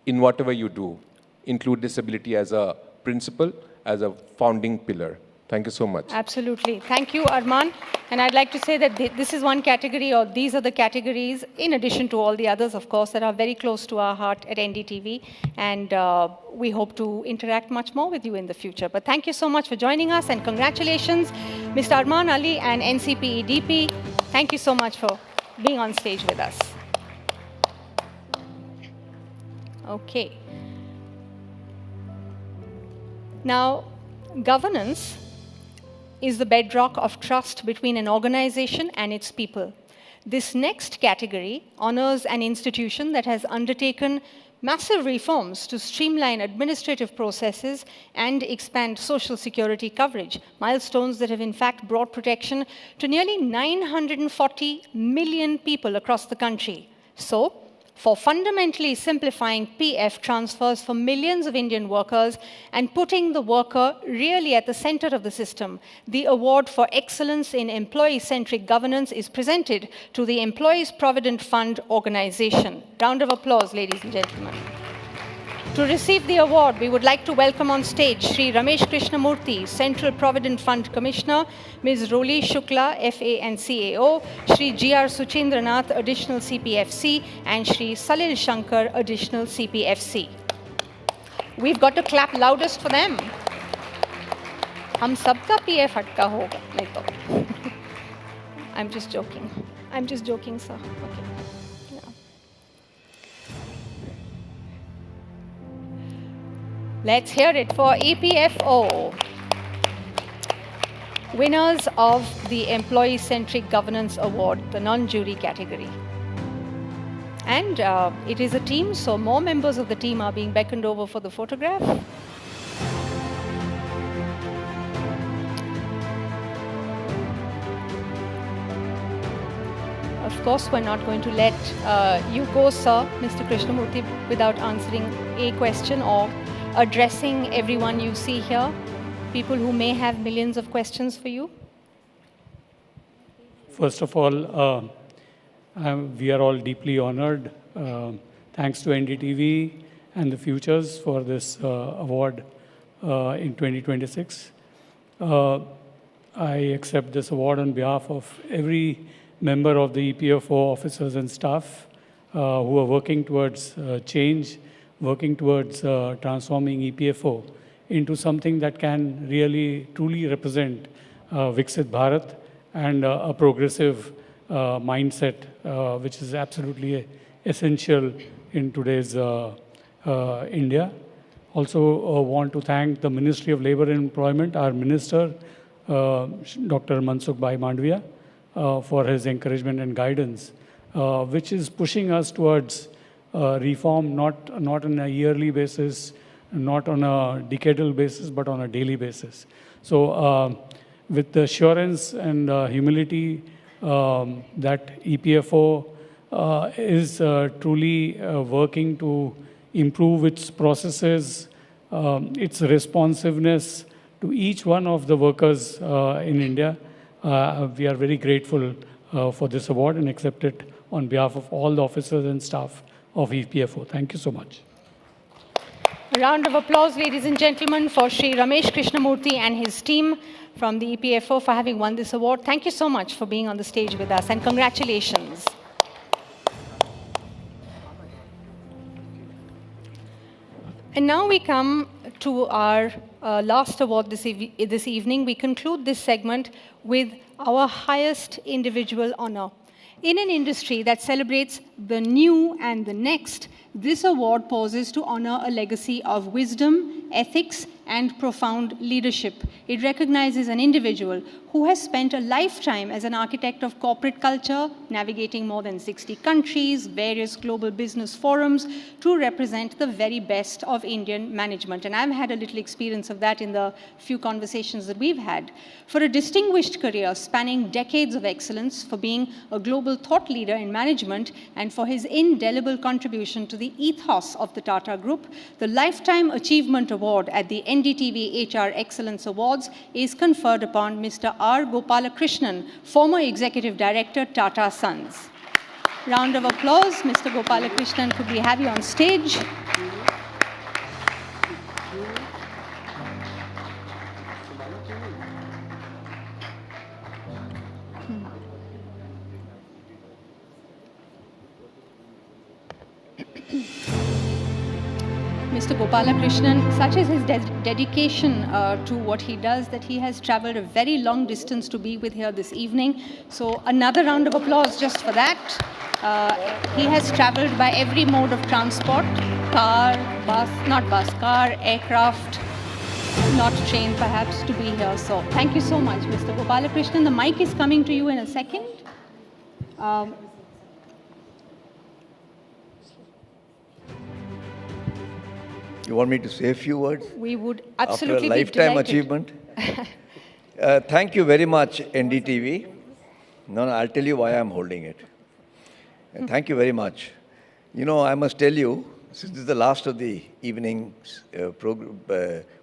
in whatever you do, include disability as a principle, as a founding pillar. Thank you so much. Absolutely. Thank you, Arman. And I'd like to say that this is one category, or these are the categories, in addition to all the others, of course, that are very close to our heart at NDTV. And we hope to interact much more with you in the future. But thank you so much for joining us, and congratulations, Mr. Arman Ali and NCPEDP. Thank you so much for being on stage with us. Okay. Now, governance is the bedrock of trust between an organization and its people. This next category honors an institution that has undertaken massive reforms to streamline administrative processes and expand social security coverage, milestones that have in fact brought protection to nearly 940 million people across the country. So, for fundamentally simplifying PF transfers for millions of Indian workers and putting the worker really at the center of the system, the Award for Excellence in Employee-Centric Governance is presented to the Employees Provident Fund organization. Round of applause, ladies and gentlemen. To receive the award, we would like to welcome on stage Shri Ramesh Krishnamurthy, Central Provident Fund Commissioner, Ms. Roli Shukla, FA and CAO, Shri G.R. Suchendranath, Additional CPFC, and Shri Salil Shankar, Additional CPFC. We've got to clap loudest for them. हम सबका PF अटका होगा नहीं तो. I'm just joking. I'm just joking, sir. Okay. Yeah. Let's hear it for EPFO. Winners of the Employee-Centric Governance Award, the non-jury category. And it is a team, so more members of the team are being beckoned over for the photograph. Of course, we're not going to let you go, sir, Mr. Krishnamurthy, without answering a question or addressing everyone you see here, people who may have millions of questions for you. First of all, we are all deeply honored. Thanks to NDTV and the Futures for this award in 2026. I accept this award on behalf of every member of the EPFO officers and staff who are working towards change, working towards transforming EPFO into something that can really, truly represent Viksit Bharat and a progressive mindset, which is absolutely essential in today's India. Also want to thank the Ministry of Labour and Employment, our Minister, Dr. Mansukh Bhai Mandviya, for his encouragement and guidance, which is pushing us towards reform, not on a yearly basis, not on a decadal basis, but on a daily basis. So with the assurance and humility that EPFO is truly working to improve its processes, its responsiveness to each one of the workers in India, we are very grateful for this award and accept it on behalf of all the officers and staff of EPFO. Thank you so much. A round of applause, ladies and gentlemen, for Shri Ramesh Krishnamurthy and his team from the EPFO for having won this award. Thank you so much for being on the stage with us, and congratulations. And now we come to our last award this evening. We conclude this segment with our highest individual honor. In an industry that celebrates the new and the next, this award pauses to honor a legacy of wisdom, ethics, and profound leadership. It recognizes an individual who has spent a lifetime as an architect of corporate culture, navigating more than 60 countries, various global business forums, to represent the very best of Indian management. And I've had a little experience of that in the few conversations that we've had. For a distinguished career spanning decades of excellence, for being a global thought leader in management, and for his indelible contribution to the ethos of the Tata Group, the Lifetime Achievement Award at the NDTV HR Excellence Awards is conferred upon Mr. R. Gopalakrishnan, former Executive Director, Tata Sons. Round of applause. Mr. Gopalakrishnan, could we have you on stage? Mr. Gopalakrishnan, such is his dedication to what he does, that he has traveled a very long distance to be with here this evening. So another round of applause just for that. He has traveled by every mode of transport, car, aircraft, not train perhaps, to be here. So thank you so much, Mr. Gopalakrishnan. The mic is coming to you in a second. You want me to say a few words? We would absolutely after a lifetime achievement. Thank you very much, NDTV. No, I'll tell you why I'm holding it. And thank you very much. You know, I must tell you, since this is the last of the evening's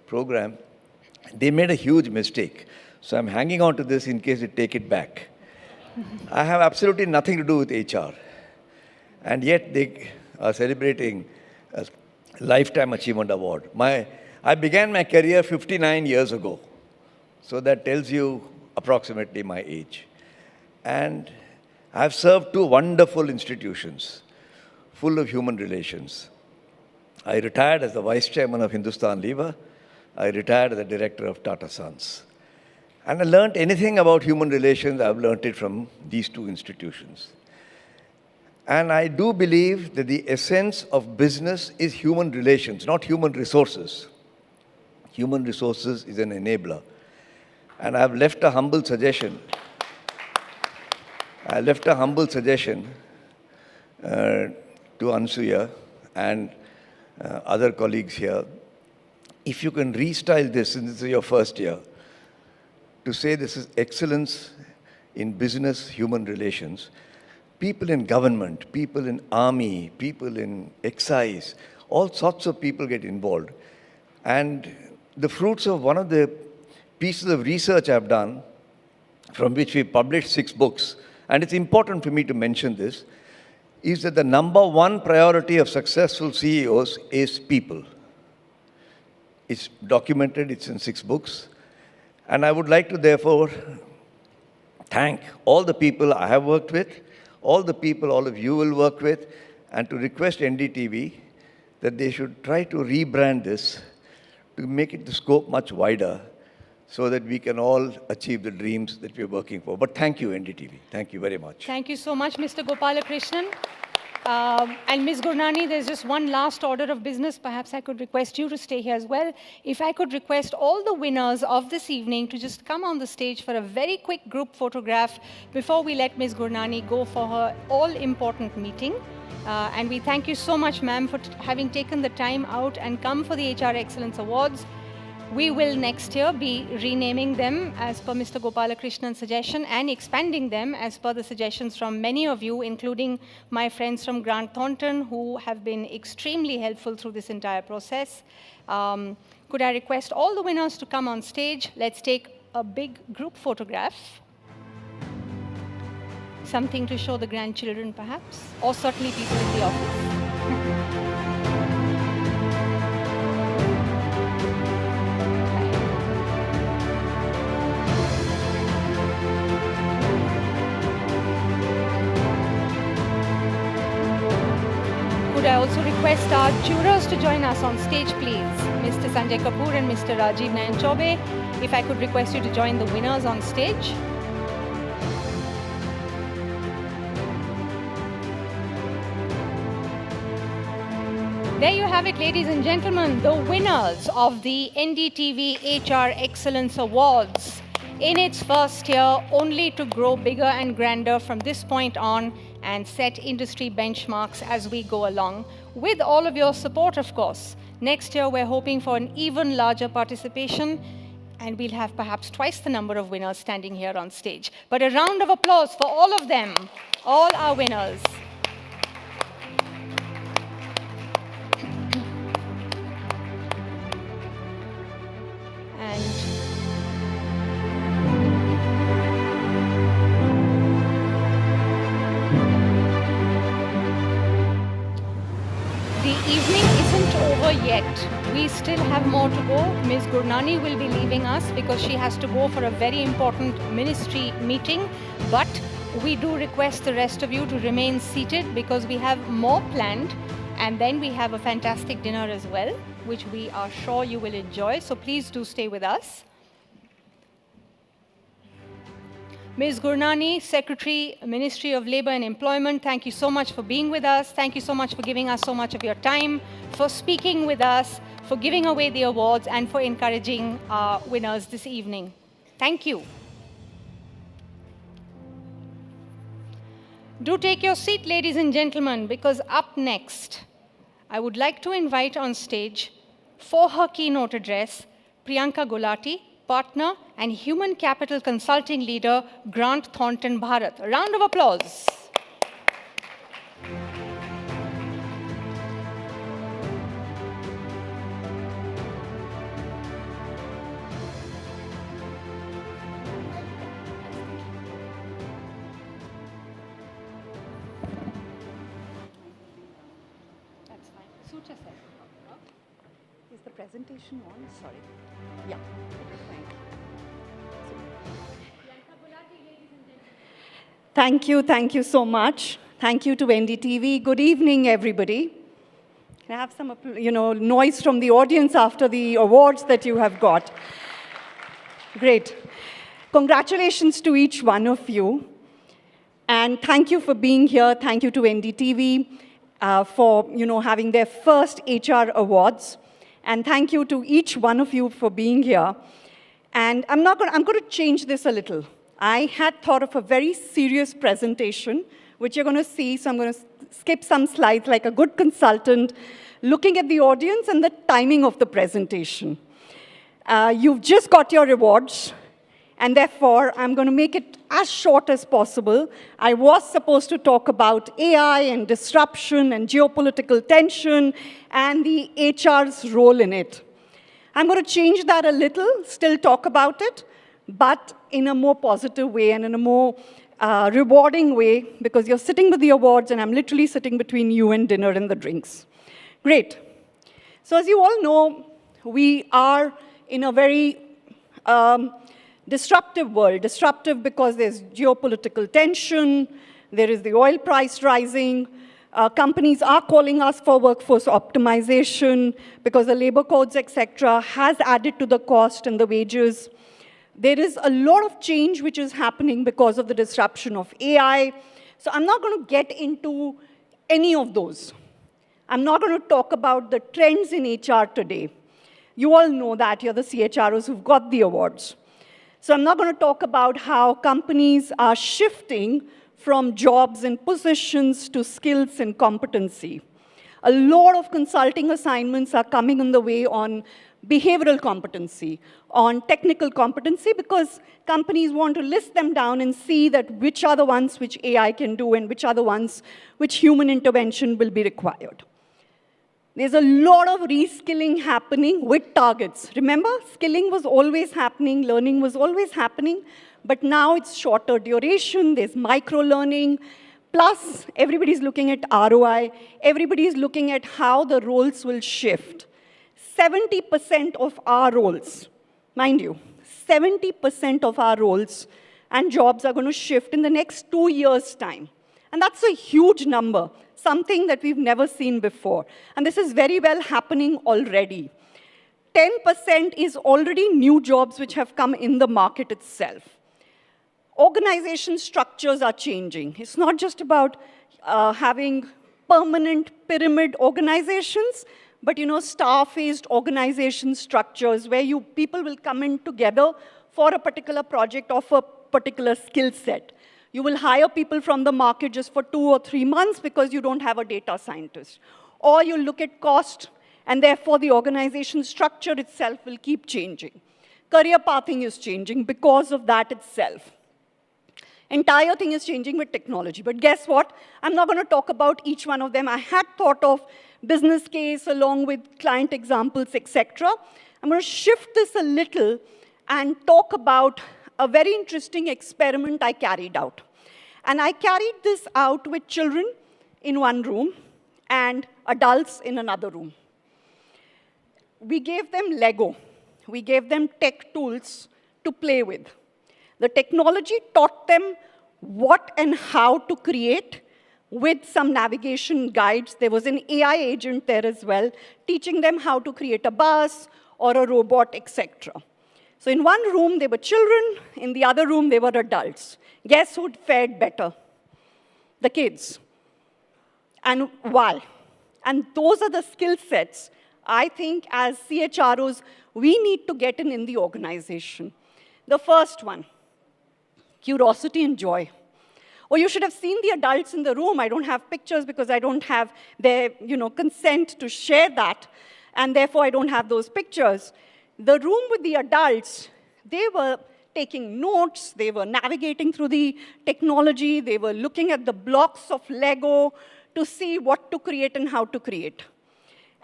program, they made a huge mistake. So I'm hanging on to this in case they take it back. I have absolutely nothing to do with HR. And yet they are celebrating a Lifetime Achievement Award. I began my career 59 years ago. So that tells you approximately my age. And I've served two wonderful institutions, full of human relations. I retired as the Vice Chairman of Hindustan Lever. I retired as the Director of Tata Sons. And I learned anything about human relations, I've learned it from these two institutions. And I do believe that the essence of business is human relations, not human resources. Human resources is an enabler. And I've left a humble suggestion. To Ansuya and other colleagues here. If you can restyle this, and this is your first year, to say this is excellence in business human relations, people in government, people in army, people in excise, all sorts of people get involved. And the fruits of one of the pieces of research I've done, from which we published 6 books, and it's important for me to mention this, is that the number one priority of successful CEOs is people. It's documented, it's in 6 books. And I would like to therefore thank all the people I have worked with, all the people all of you will work with, and to request NDTV that they should try to rebrand this to make it the scope much wider so that we can all achieve the dreams that we're working for. But thank you, NDTV. Thank you very much. Thank you so much, Mr. Gopalakrishnan. And Ms. Gurnani, there's just one last order of business. Perhaps I could request you to stay here as well. If I could request all the winners of this evening to just come on the stage for a very quick group photograph before we let Ms. Gurnani go for her all-important meeting. And we thank you so much, ma'am, for having taken the time out and come for the HR Excellence Awards. We will next year be renaming them as per Mr. Gopalakrishnan's suggestion and expanding them as per the suggestions from many of you, including my friends from Grant Thornton, who have been extremely helpful through this entire process. Could I request all the winners to come on stage? Let's take a big group photograph. Something to show the grandchildren, perhaps, or certainly people in the office. Could I also request our CHROs to join us on stage, please? Mr. Sanjay Kapoor and Mr. Rajiv Nayan Chaube, if I could request you to join the winners on stage. There you have it, ladies and gentlemen, the winners of the NDTV HR Excellence Awards. In its first year, only to grow bigger and grander from this point on and set industry benchmarks as we go along. With all of your support, of course. Next year, we're hoping for an even larger participation, and we'll have perhaps twice the number of winners standing here on stage. But a round of applause for all of them, all our winners. And the evening isn't over yet. We still have more to go. Ms. Gurnani will be leaving us because she has to go for a very important ministry meeting. But we do request the rest of you to remain seated because we have more planned. And then we have a fantastic dinner as well, which we are sure you will enjoy. So please do stay with us. Ms. Gurnani, Secretary, Ministry of Labour and Employment, thank you so much for being with us. Thank you so much for giving us so much of your time, for speaking with us, for giving away the awards, and for encouraging our winners this evening. Thank you. Do take your seat, ladies and gentlemen, because up next, I would like to invite on stage, for her keynote address, Priyanka Gulati, Partner and Human Capital Consulting Leader, Grant Thornton, Bharat. A round of applause. That's fine. Suit yourself. Is the presentation on? Sorry. Yeah. Thank you so much. Thank you to NDTV. Good evening, everybody. Can I have some, noise from the audience after the awards that you have got? Great. Congratulations to each one of you. And thank you for being here. Thank you to NDTV for, having their first HR Awards. And thank you to each one of you for being here. And I'm going to change this a little. I had thought of a very serious presentation, which you're going to see. So I'm going to skip some slides like a good consultant, looking at the audience and the timing of the presentation. You've just got your rewards. And therefore, I'm going to make it as short as possible. I was supposed to talk about AI and disruption and geopolitical tension and the HR's role in it. I'm going to change that a little, still talk about it, but in a more positive way and in a more rewarding way, because you're sitting with the awards and I'm literally sitting between you and dinner and the drinks. Great. So as you all know, we are in a very disruptive world. Disruptive because there's geopolitical tension, there is the oil price rising, companies are calling us for workforce optimization because the labor codes, etc., has added to the cost and the wages. There is a lot of change which is happening because of the disruption of AI. So I'm not going to get into any of those. I'm not going to talk about the trends in HR today. You all know that. You're the CHROs who've got the awards. So I'm not going to talk about how companies are shifting from jobs and positions to skills and competency. A lot of consulting assignments are coming in the way on behavioral competency, on technical competency, because companies want to list them down and see that which are the ones which AI can do and which are the ones which human intervention will be required. There's a lot of reskilling happening with targets. Remember, skilling was always happening, learning was always happening, but now it's shorter duration, there's micro-learning, plus everybody's looking at ROI, everybody's looking at how the roles will shift. 70% of our roles, mind you, 70% of our roles and jobs are going to shift in the next 2 years' time. And that's a huge number, something that we've never seen before. And this is very well happening already. 10% is already new jobs which have come in the market itself. Organization structures are changing. It's not just about having permanent pyramid organizations, but star-phased organization structures where people will come in together for a particular project of a particular skill set. You will hire people from the market just for 2 or 3 months because you don't have a data scientist. Or you look at cost, and therefore the organization structure itself will keep changing. Career pathing is changing because of that itself. Entire thing is changing with technology. But guess what? I'm not going to talk about each one of them. I had thought of business case along with client examples, etc. I'm going to shift this a little and talk about a very interesting experiment I carried out. And I carried this out with children in one room and adults in another room. We gave them Lego. We gave them tech tools to play with. The technology taught them what and how to create with some navigation guides. There was an AI agent there as well, teaching them how to create a bus or a robot, etc. So in one room, they were children. In the other room, they were adults. Guess who fared better? The kids. And why? And those are the skill sets I think as CHROs, we need to get in the organization. The first one, curiosity and joy. Or you should have seen the adults in the room. I don't have pictures because I don't have their consent to share that. And therefore, I don't have those pictures. The room with the adults, they were taking notes. They were navigating through the technology. They were looking at the blocks of Lego to see what to create and how to create.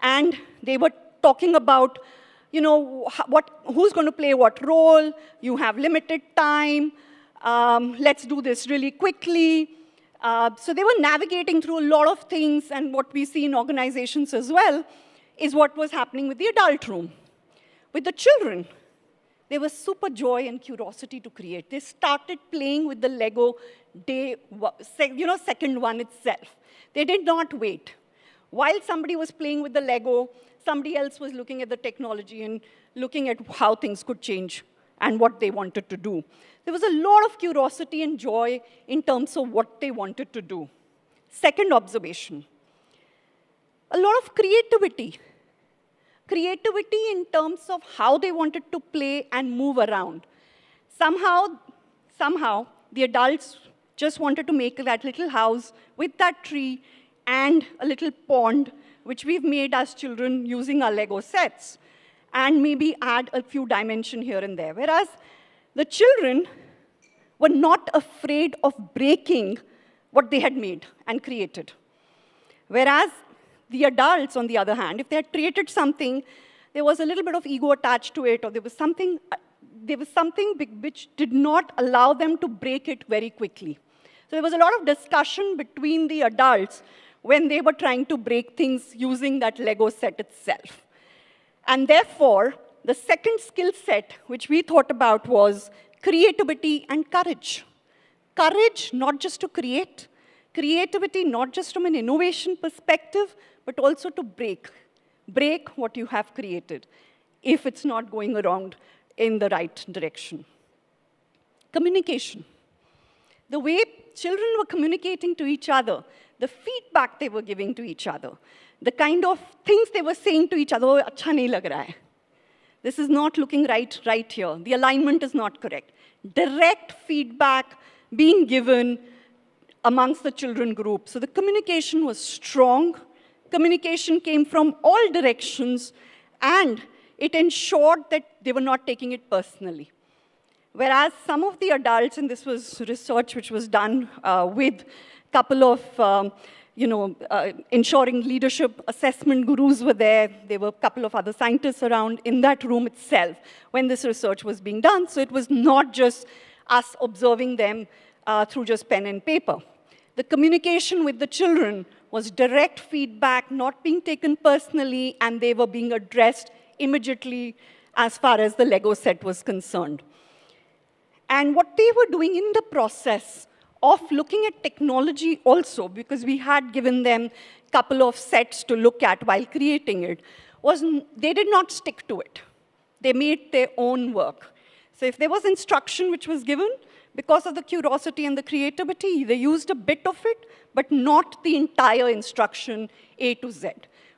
And they were talking about, who's going to play what role. You have limited time. Let's do this really quickly. So they were navigating through a lot of things, and what we see in organizations as well is what was happening with the adult room. With the children, there was super joy and curiosity to create. They started playing with the Lego day, second one itself. They did not wait. While somebody was playing with the Lego, somebody else was looking at the technology and looking at how things could change and what they wanted to do. There was a lot of curiosity and joy in terms of what they wanted to do. Second observation, a lot of creativity. Creativity in terms of how they wanted to play and move around. Somehow, the adults just wanted to make that little house with that tree and a little pond, which we've made as children using our Lego sets, and maybe add a few dimensions here and there. Whereas the children were not afraid of breaking what they had made and created. Whereas the adults, on the other hand, if they had created something, there was a little bit of ego attached to it, or there was something which did not allow them to break it very quickly. So there was a lot of discussion between the adults when they were trying to break things using that Lego set itself. And therefore, the second skill set which we thought about was creativity and courage. Courage, not just to create, creativity, not just from an innovation perspective, but also to break what you have created if it's not going around in the right direction. Communication. The way children were communicating to each other, the feedback they were giving to each other, the kind of things they were saying to each other, "Oh, acha nahi lag raha hai. This is not looking right here. The alignment is not correct." Direct feedback being given amongst the children group. So the communication was strong. Communication came from all directions, and it ensured that they were not taking it personally. Whereas some of the adults, and this was research which was done with a couple of ensuring leadership assessment gurus were there. There were a couple of other scientists around in that room itself when this research was being done. So it was not just us observing them through just pen and paper. The communication with the children was direct feedback, not being taken personally, and they were being addressed immediately as far as the Lego set was concerned. And what they were doing in the process of looking at technology also, because we had given them a couple of sets to look at while creating it, was they did not stick to it. They made their own work. So if there was instruction which was given, because of the curiosity and the creativity, they used a bit of it, but not the entire instruction A to Z,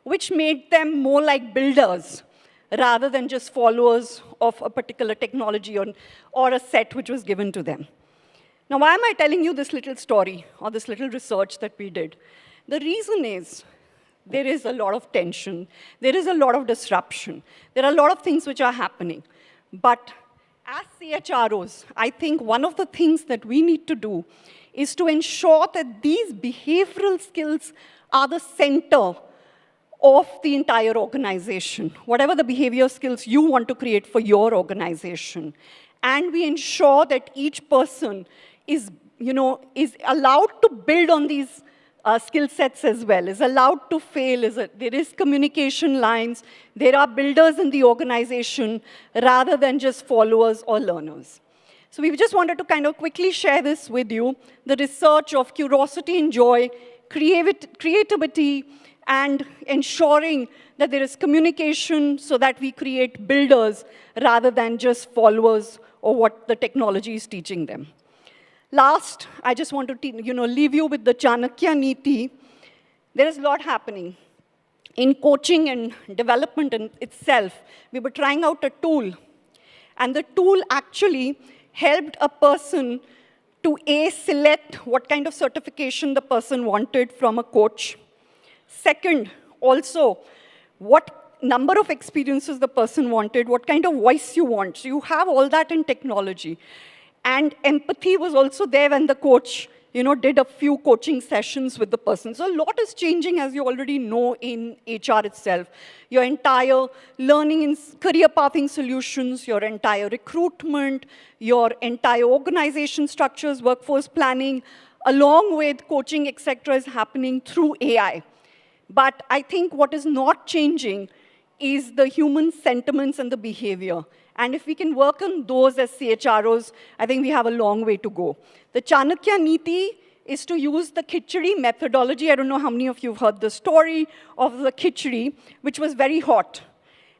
which made them more like builders rather than just followers of a particular technology or a set which was given to them. Now, why am I telling you this little story or this little research that we did? The reason is there is a lot of tension. There is a lot of disruption. There are a lot of things which are happening. But as CHROs, I think one of the things that we need to do is to ensure that these behavioral skills are the center of the entire organization, whatever the behavior skills you want to create for your organization. And we ensure that each person is allowed to build on these skill sets as well, is allowed to fail, there is communication lines, there are builders in the organization rather than just followers or learners. So we just wanted to kind of quickly share this with you, the research of curiosity and joy, creativity, and ensuring that there is communication so that we create builders rather than just followers or what the technology is teaching them. Last, I just want to leave you with the Chanakya Niti. There is a lot happening. In coaching and development in itself, we were trying out a tool. And the tool actually helped a person to select what kind of certification the person wanted from a coach. Second, also, what number of experiences the person wanted, what kind of voice you want. So you have all that in technology. And empathy was also there when the coach, did a few coaching sessions with the person. So a lot is changing, as you already know, in HR itself. Your entire learning in career pathing solutions, your entire recruitment, your entire organization structures, workforce planning, along with coaching, etc., is happening through AI. But I think what is not changing is the human sentiments and the behavior. And if we can work on those as CHROs, I think we have a long way to go. The Chanakya Niti is to use the khichdi methodology. I don't know how many of you have heard the story of the khichdi, which was very hot.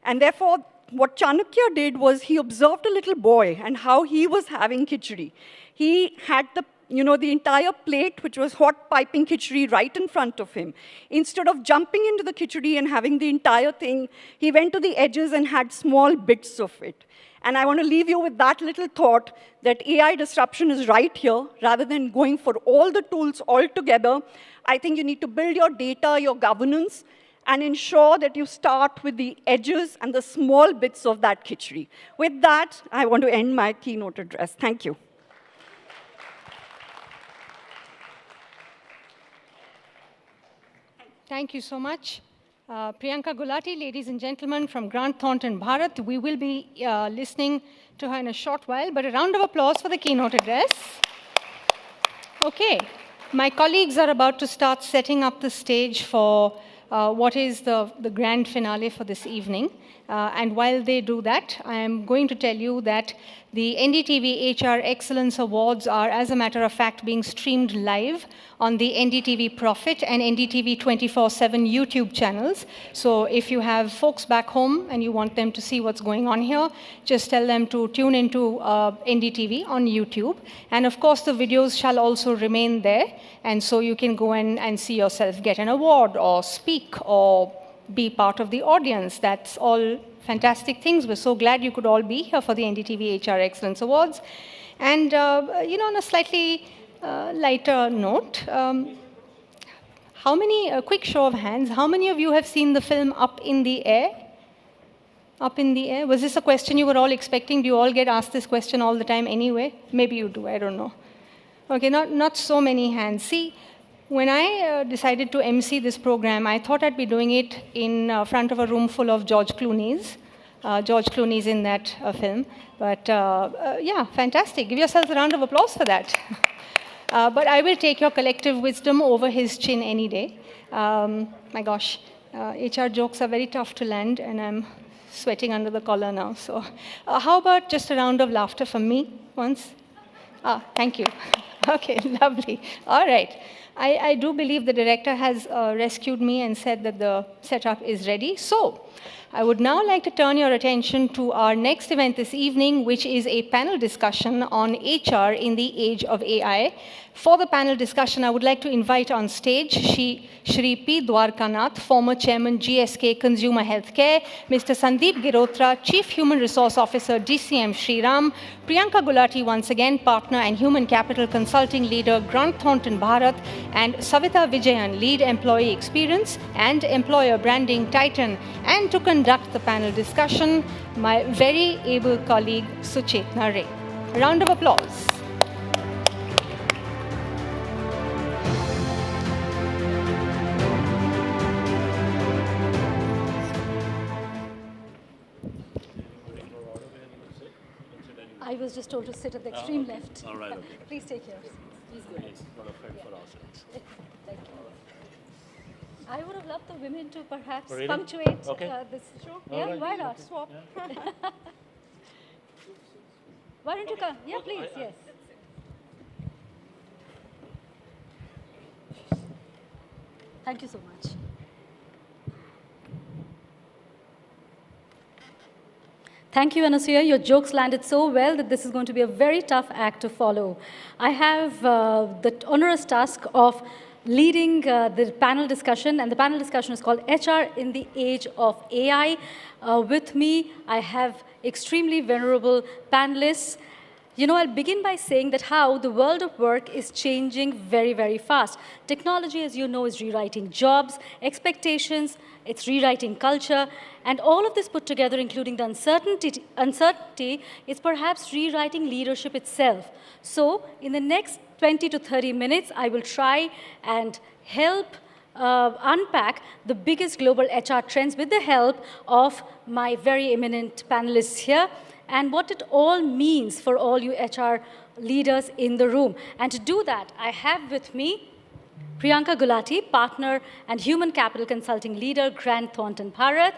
And therefore, what Chanakya did was he observed a little boy and how he was having khichdi. He had the entire plate, which was hot piping khichdi, right in front of him. Instead of jumping into the khichdi and having the entire thing, he went to the edges and had small bits of it. And I want to leave you with that little thought that AI disruption is right here. Rather than going for all the tools all together, I think you need to build your data, your governance, and ensure that you start with the edges and the small bits of that khichdi. With that, I want to end my keynote address. Thank you. Thank you so much. Priyanka Gulati, ladies and gentlemen, from Grant Thornton, Bharat. We will be listening to her in a short while, but a round of applause for the keynote address. Okay, my colleagues are about to start setting up the stage for what is the grand finale for this evening. And while they do that, I am going to tell you that the NDTV HR Excellence Awards are, as a matter of fact, being streamed live on the NDTV Profit and NDTV 24/7 YouTube channels. So if you have folks back home and you want them to see what's going on here, just tell them to tune into NDTV on YouTube. And of course, the videos shall also remain there. And so you can go and see yourself get an award or speak or be part of the audience. That's all fantastic things. We're so glad you could all be here for the NDTV HR Excellence Awards. And, on a slightly lighter note, a quick show of hands, how many of you have seen the film Up in the Air? Up in the Air? Was this a question you were all expecting? Do you all get asked this question all the time anyway? Maybe you do, I don't know. Okay, not so many hands. See, when I decided to MC this program, I thought I'd be doing it in front of a room full of George Clooney's. George Clooney's in that film. But yeah, fantastic. Give yourselves a round of applause for that. But I will take your collective wisdom over his chin any day. My gosh, HR jokes are very tough to land, and I'm sweating under the collar now. So how about just a round of laughter from me once? Thank you. Okay, lovely. All right. I do believe the director has rescued me and said that the setup is ready. So I would now like to turn your attention to our next event this evening, which is a panel discussion on HR in the age of AI. For the panel discussion, I would like to invite on stage Shri P. Dwarkanath, former Chairman GSK Consumer Healthcare, Mr. Sandeep Girotra, Chief Human Resource Officer DCM Shriram, Priyanka Gulati, once again, Partner and Human Capital Consulting Leader, Grant Thornton Bharat, and Savita Vijayan, Lead Employee Experience and Employer Branding Titan. And to conduct the panel discussion, my very able colleague, Suchetna Ray. A round of applause. I was just told to sit at the extreme okay. left. All right, okay. Please take care. Please go ahead. Not afraid for ourselves. Thank you. I would have loved the women to perhaps Really? punctuate Okay. this show. All Yeah, right. why not? Okay. Swap. Why don't you come? Yeah, please, yes. Thank you so much. Thank you, Anasuya. Your jokes landed so well that this is going to be a very tough act to follow. I have the onerous task of leading the panel discussion, and the panel discussion is called HR in the Age of AI. With me, I have extremely venerable panelists. I'll begin by saying that how the world of work is changing very, very fast. Technology, as you know, is rewriting jobs, expectations, it's rewriting culture, and all of this put together, including the uncertainty, is perhaps rewriting leadership itself. So in the next 20 to 30 minutes, I will try and help unpack the biggest global HR trends with the help of my very eminent panelists here, and what it all means for all you HR leaders in the room. And to do that, I have with me Priyanka Gulati, Partner and Human Capital Consulting Leader, Grant Thornton Bharat.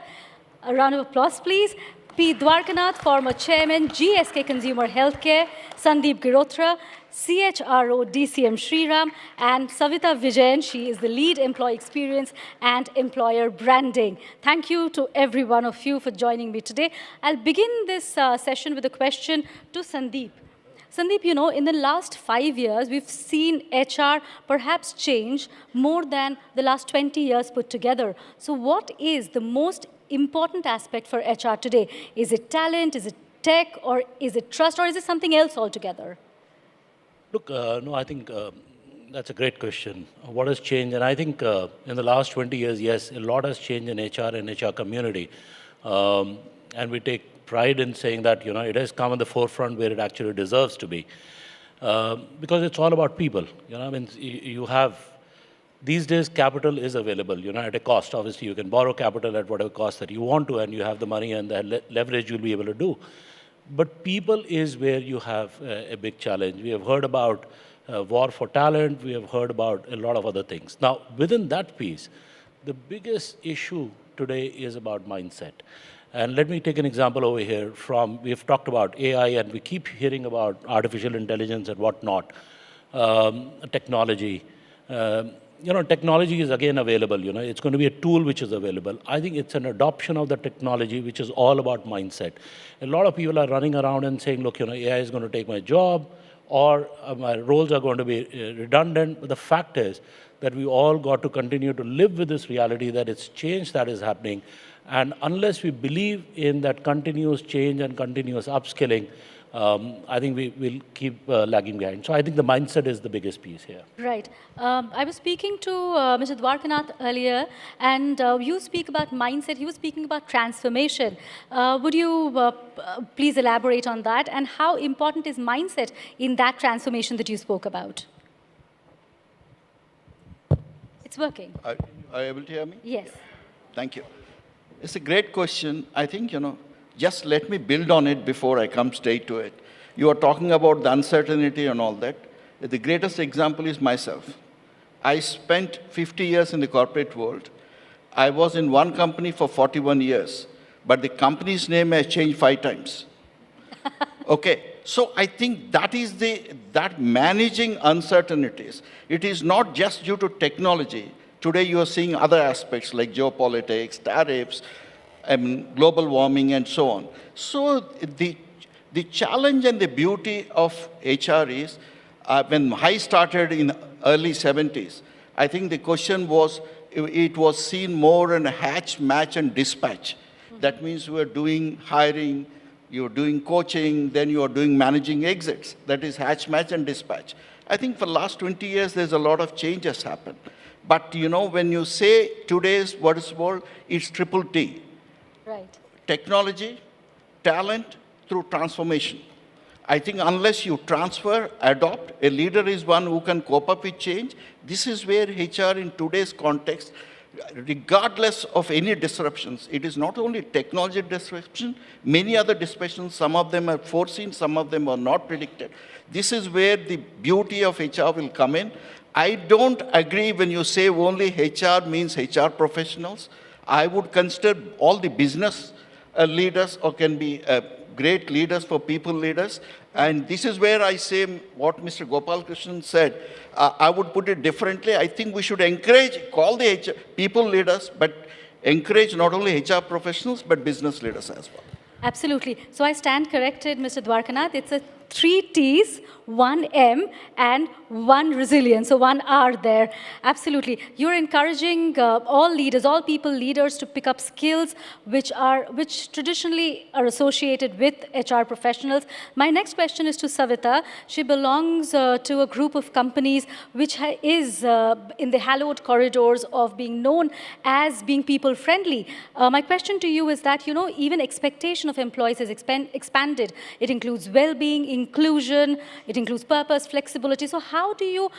A round of applause, please. P. Dwarkanath, former chairman, GSK Consumer Healthcare, Sandeep Girotra, CHRO DCM Sriram, and Savita Vijayan. She is the lead employee experience and employer branding. Thank you to every one of you for joining me today. I'll begin this session with a question to Sandeep. Sandeep, you know, in the last 5 years, we've seen HR perhaps change more than the last 20 years put together. So what is the most important aspect for HR today? Is it talent, is it tech, or is it trust, or is it something else altogether? Look, no, I think that's a great question. What has changed? And I think in the last 20 years, yes, a lot has changed in HR and HR community. And we take pride in saying that, you know, it has come on the forefront where it actually deserves to be. Because it's all about people. You know, I mean, you have, these days, capital is available, you know, at a cost. Obviously, you can borrow capital at whatever cost that you want to, and you have the money and the leverage you'll be able to do. But people is where you have a big challenge. We have heard about war for talent. We have heard about a lot of other things. Now, within that piece, the biggest issue today is about mindset. And let me take an example over here from, we've talked about AI, and we keep hearing about artificial intelligence and whatnot, technology. You know, technology is again available, you know, it's going to be a tool which is available. I think it's an adoption of the technology which is all about mindset. A lot of people are running around and saying, look, you know, AI is going to take my job, or my roles are going to be redundant. But the fact is that we all got to continue to live with this reality that it's change that is happening. And unless we believe in that continuous change and continuous upskilling, I think we will keep lagging behind. So I think the mindset is the biggest piece here. Right. I was speaking to Mr. Dwarkanath earlier, and you speak about mindset. He was speaking about transformation. Would you please elaborate on that, and how important is mindset in that transformation that you spoke about? It's working. Are you able to hear me? Yes. Thank you. It's a great question. I think, you know, just let me build on it before I come straight to it. You are talking about the uncertainty and all that. The greatest example is myself. I spent 50 years in the corporate world. I was in one company for 41 years, but the company's name has changed 5 times. Okay, so I think that is that managing uncertainties. It is not just due to technology. Today you are seeing other aspects like geopolitics, tariffs, global warming, and so on. So the challenge and the beauty of HR is, when I started in early 70s, I think the question was, it was seen more in hatch, match, and dispatch. That means you are doing hiring, you're doing coaching, then you are doing managing exits. That is hatch, match, and dispatch. I think for the last 20 years, there's a lot of changes happened. But, you know, when you say today's world, it's triple T. Right. Technology, talent, through transformation. I think unless you transfer, adopt, a leader is one who can cope up with change. This is where HR in today's context, regardless of any disruptions, it is not only technology disruption, many other disruptions, some of them are foreseen, some of them are not predicted. This is where the beauty of HR will come in. I don't agree when you say only HR means HR professionals. I would consider all the business leaders or can be great leaders for people leaders. And this is where I say what Mr. Gopalakrishnan said. I would put it differently. I think we should encourage, call the HR people leaders, but encourage not only HR professionals, but business leaders as well. Absolutely. So I stand corrected, Mr. Dwarkanath. It's a 3 T's, 1 M, and 1 resilience, so 1 R there. Absolutely. You're encouraging all leaders, all people leaders to pick up skills which traditionally are associated with HR professionals. My next question is to Savita. She belongs to a group of companies which is in the hallowed corridors of being known as being people-friendly. My question to you is that, you know, even expectation of employees has expanded. It includes well-being, inclusion, it includes purpose, flexibility. So how do you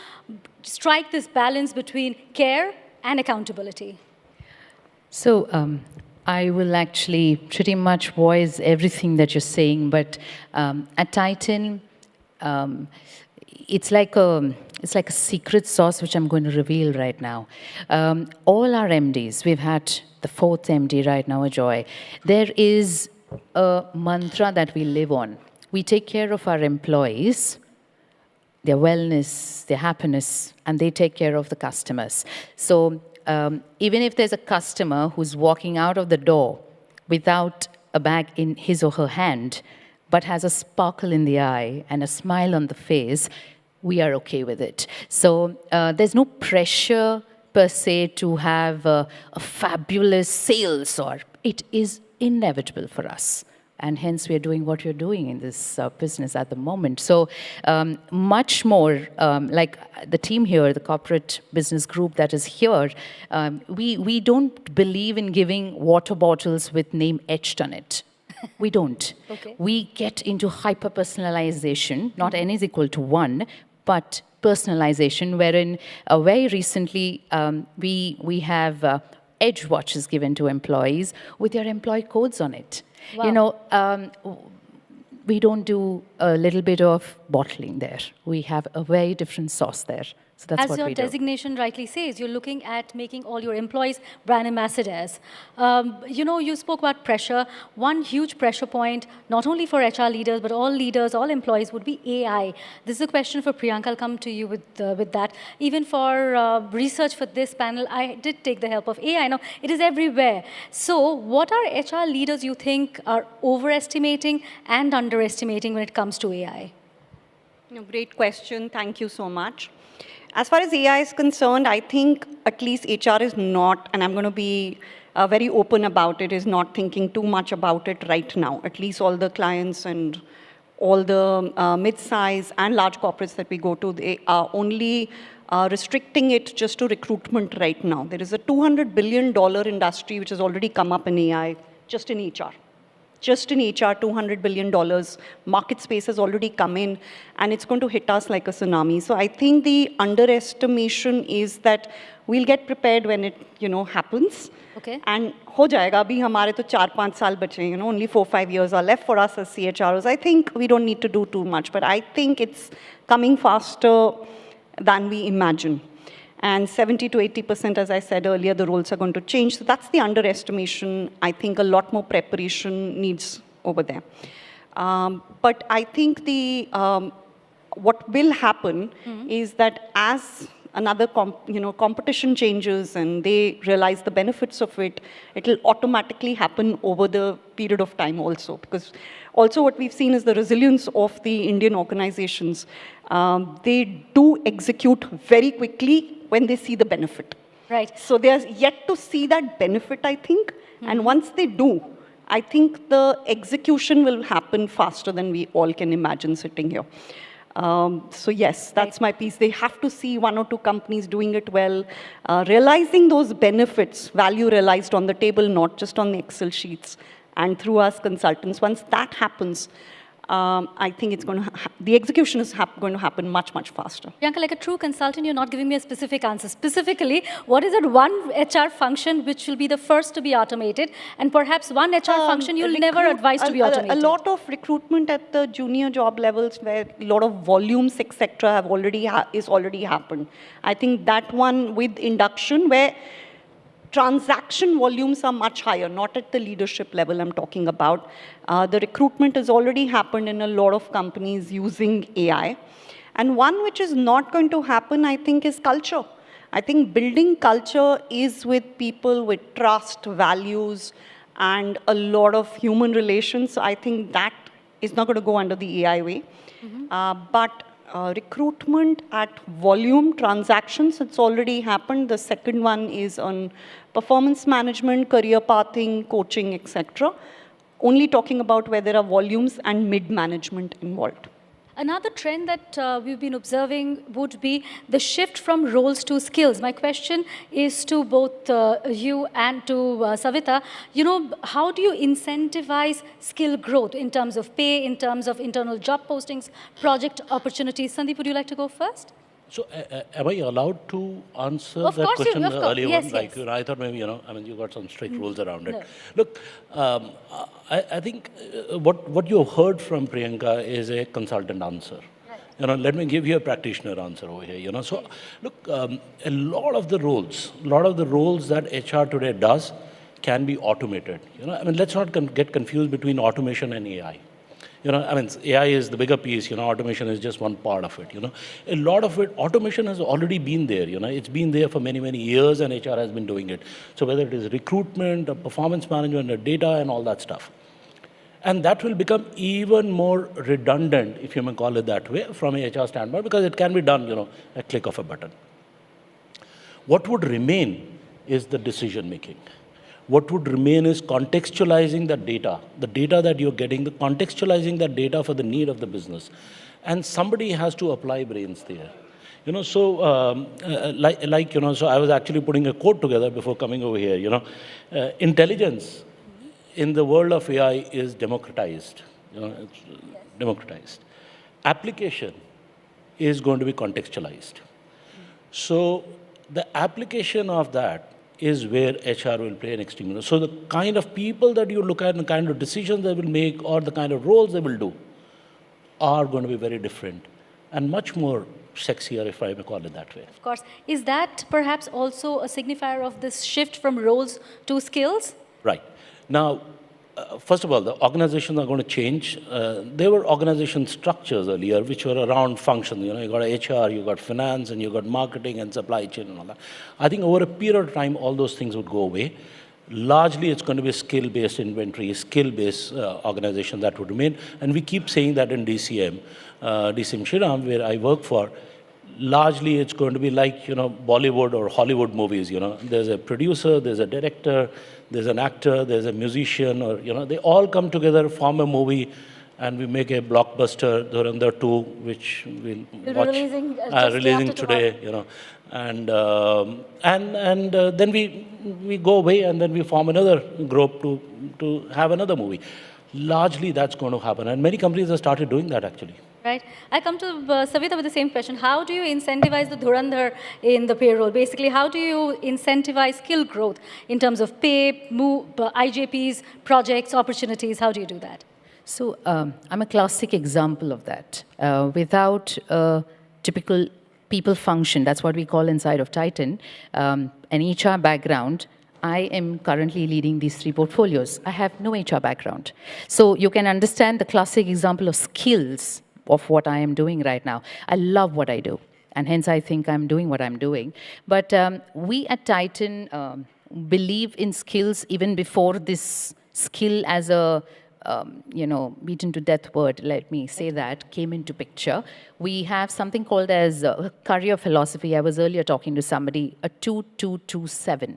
strike this balance between care and accountability? So I will actually pretty much voice everything that you're saying, but at Titan, it's like a secret sauce which I'm going to reveal right now. All our MDs, we've had the 4th MD right now, Ajoy. There is a mantra that we live on. We take care of our employees, their wellness, their happiness, and they take care of the customers. So even if there's a customer who's walking out of the door without a bag in his or her hand, but has a sparkle in the eye and a smile on the face, we are okay with it. So there's no pressure per se to have a fabulous sales, or it is inevitable for us. And hence, we are doing what you're doing in this business at the moment. So much more, like the team here, the corporate business group that is here, we don't believe in giving water bottles with name etched on it. We don't. Okay. We get into hyper-personalization, not n is equal to 1, but personalization, wherein very recently we have edge watches given to employees with their employee codes on it. Wow. You know, we don't do a little bit of bottling there. We have a very different sauce there. So that's As what your we do. designation rightly says, you're looking at making all your employees brand ambassadors. You know, you spoke about pressure. One huge pressure point, not only for HR leaders, but all employees, would be AI. This is a question for Priyanka. I'll come to you with that. Even for research for this panel, I did take the help of AI. Now, it is everywhere. So what are HR leaders you think are overestimating and underestimating when it comes to AI? Great question. Thank you so much. As far as AI is concerned, I think at least HR is not, and I'm going to be very open about it, is not thinking too much about it right now. At least all the clients and all the mid-size and large corporates that we go to, they are only restricting it just to recruitment right now. There is a $200 billion industry which has already come up in AI, just in HR. Just in HR, $200 billion. Market space has already come in, and it's going to hit us like a tsunami. So I think the underestimation is that we'll get prepared when it, happens. Okay. And ho jayega. Abhi hamare to 4-5 saal bache, only 4-5 years are left for us as CHROs. I think we don't need to do too much, but I think it's coming faster than we imagine. And 70 to 80%, as I said earlier, the roles are going to change. So that's the underestimation. I think a lot more preparation needs over there. But I think what will happen is that as another competition changes and they realize the benefits of it, it will automatically happen over the period of time also. Because also what we've seen is the resilience of the Indian organizations. They do execute very quickly when they see the benefit. Right. So they're yet to see that benefit, I think. And once they do, I think the execution will happen faster than we all can imagine sitting here. So yes, that's my piece. They have to see 1 or 2 companies doing it well, realizing those benefits, value realized on the table, not just on the Excel sheets, and through us consultants. Once that happens, I think it's going to the execution is going to happen much, much faster. Priyanka, like a true consultant, you're not giving me a specific answer. Specifically, what is that one HR function which will be the first to be automated, and perhaps one HR function you'll never advise to be automated? A lot of recruitment at the junior job levels, where a lot of volumes, etc., have already happened. I think that one with induction, where transaction volumes are much higher, not at the leadership level I'm talking about. The recruitment has already happened in a lot of companies using AI. And one which is not going to happen, I think, is culture. I think building culture is with people with trust, values, and a lot of human relations. So I think that is not going to go under the AI way. But recruitment at volume transactions, it's already happened. The second one is on performance management, career pathing, coaching, etc. Only talking about where there are volumes and mid-management involved. Another trend that we've been observing would be the shift from roles to skills. My question is to both you and to Savita. How do you incentivize skill growth in terms of pay, in terms of internal job postings, project opportunities? Sandeep, would you like to go first? So am I allowed to answer Of that course question you, of course. earlier Yes, on? Like, yes. I thought maybe, you got some strict rules around it. No. Look, I think what you have heard from Priyanka is a consultant answer. Right. Let me give you a practitioner answer over here. So look, a lot of the roles that HR today does can be automated. I mean, let's not get confused between automation and AI. I mean, AI is the bigger piece, automation is just one part of it, A lot of it, automation has already been there, It's been there for many, many years, and HR has been doing it. So whether it is recruitment, or performance management, or data, and all that stuff. And that will become even more redundant, if you may call it that way, from a HR standpoint, because it can be done, a click of a button. What would remain is the decision making. What would remain is contextualizing the data that you're getting, contextualizing that data for the need of the business. And somebody has to apply brains there. So I was actually putting a quote together before coming over here, intelligence in the world of AI is democratized, it's democratized. Application is going to be contextualized. So the application of that is where HR will play an extreme role. So the kind of people that you look at and the kind of decisions they will make or the kind of roles they will do are going to be very different and much more sexier, if I may call it that way. Of course. Is that perhaps also a signifier of this shift from roles to skills? Right. Now, first of all, the organizations are going to change. There were organization structures earlier which were around functions. You got HR, you got finance, and you got marketing and supply chain and all that. I think over a period of time, all those things would go away. Largely, it's going to be a skill-based inventory, skill-based organization that would remain. And we keep saying that in DCM Shriram, where I work for, largely it's going to be like, Bollywood or Hollywood movies, There's a producer, there's a director, there's an actor, there's a musician, or, they all come together, form a movie, and we make a blockbuster, Dhurandhar 2, which we'll watch, releasing today, And then we go away, and then we form another group to have another movie. Largely, that's going to happen, and many companies have started doing that, actually. Right. I'll come to Savita with the same question. How do you incentivize the Dhurandhar in the payroll? Basically, how do you incentivize skill growth in terms of pay, IJPs, projects, opportunities? How do you do that? So I'm a classic example of that. Without a typical people function, that's what we call inside of Titan, an HR background, I am currently leading these 3 portfolios. I have no HR background. So you can understand the classic example of skills of what I am doing right now. I love what I do, and hence I think I'm doing what I'm doing. But we at Titan believe in skills even before this skill as a, beaten to death word, let me say that, came into picture. We have something called as career philosophy. I was earlier talking to somebody, a 2227.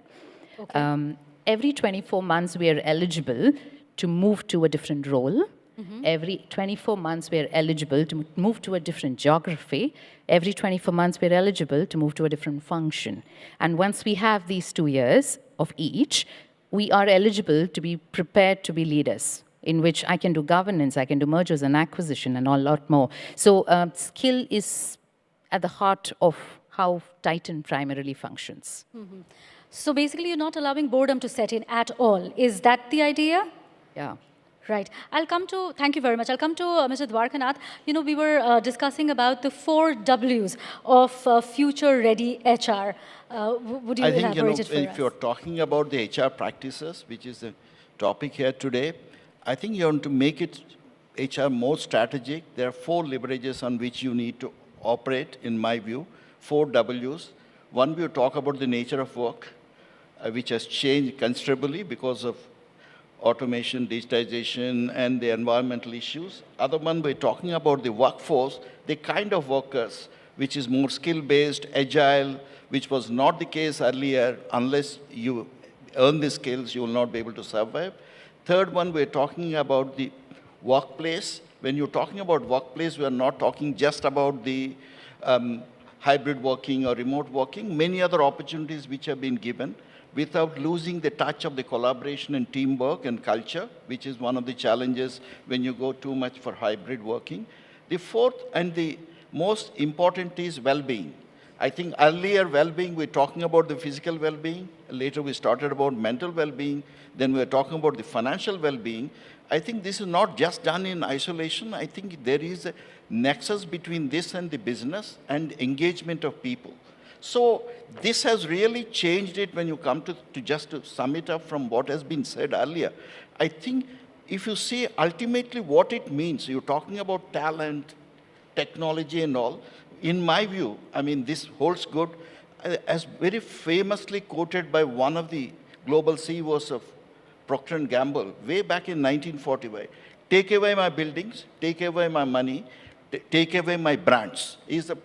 Okay. Every 24 months, we are eligible to move to a different role. Mm-hmm. Every 24 months, we're eligible to move to a different geography. Every 24 months, we're eligible to move to a different function. And once we have these 2 years of each, we are eligible to be prepared to be leaders, in which I can do governance, I can do mergers and acquisition, and a lot more. So skill is at the heart of how Titan primarily functions. Mm-hmm. So basically, you're not allowing boredom to set in at all. Is that the idea? Yeah. Right. Thank you very much. I'll come to Mr. Dwarkanath. We were discussing about the 4 Ws of future-ready HR. Would you elaborate it for us? If you're talking about the HR practices, which is the topic here today, I think you want to make it HR more strategic. There are 4 leverages on which you need to operate, in my view, 4 Ws. One, we talk about the nature of work, which has changed considerably because of automation, digitization, and the environmental issues. Other one, we're talking about the workforce, the kind of workers, which is more skill-based, agile, which was not the case earlier. Unless you earn the skills, you will not be able to survive. Third one, we're talking about the workplace. When you're talking about workplace, we are not talking just about the hybrid working or remote working, many other opportunities which have been given without losing the touch of the collaboration and teamwork and culture, which is one of the challenges when you go too much for hybrid working. The fourth and the most important is well-being. I think earlier well-being, we're talking about the physical well-being. Later we started about mental well-being. Then we're talking about the financial well-being. I think this is not just done in isolation. I think there is a nexus between this and the business and engagement of people. So this has really changed it when you come to just to sum it up from what has been said earlier. I think if you see ultimately what it means, you're talking about talent, technology and all, in my view, I mean, this holds good, as very famously quoted by one of the global CEOs of Procter & Gamble way back in 1945, take away my buildings, take away my money, take away my brands. Is a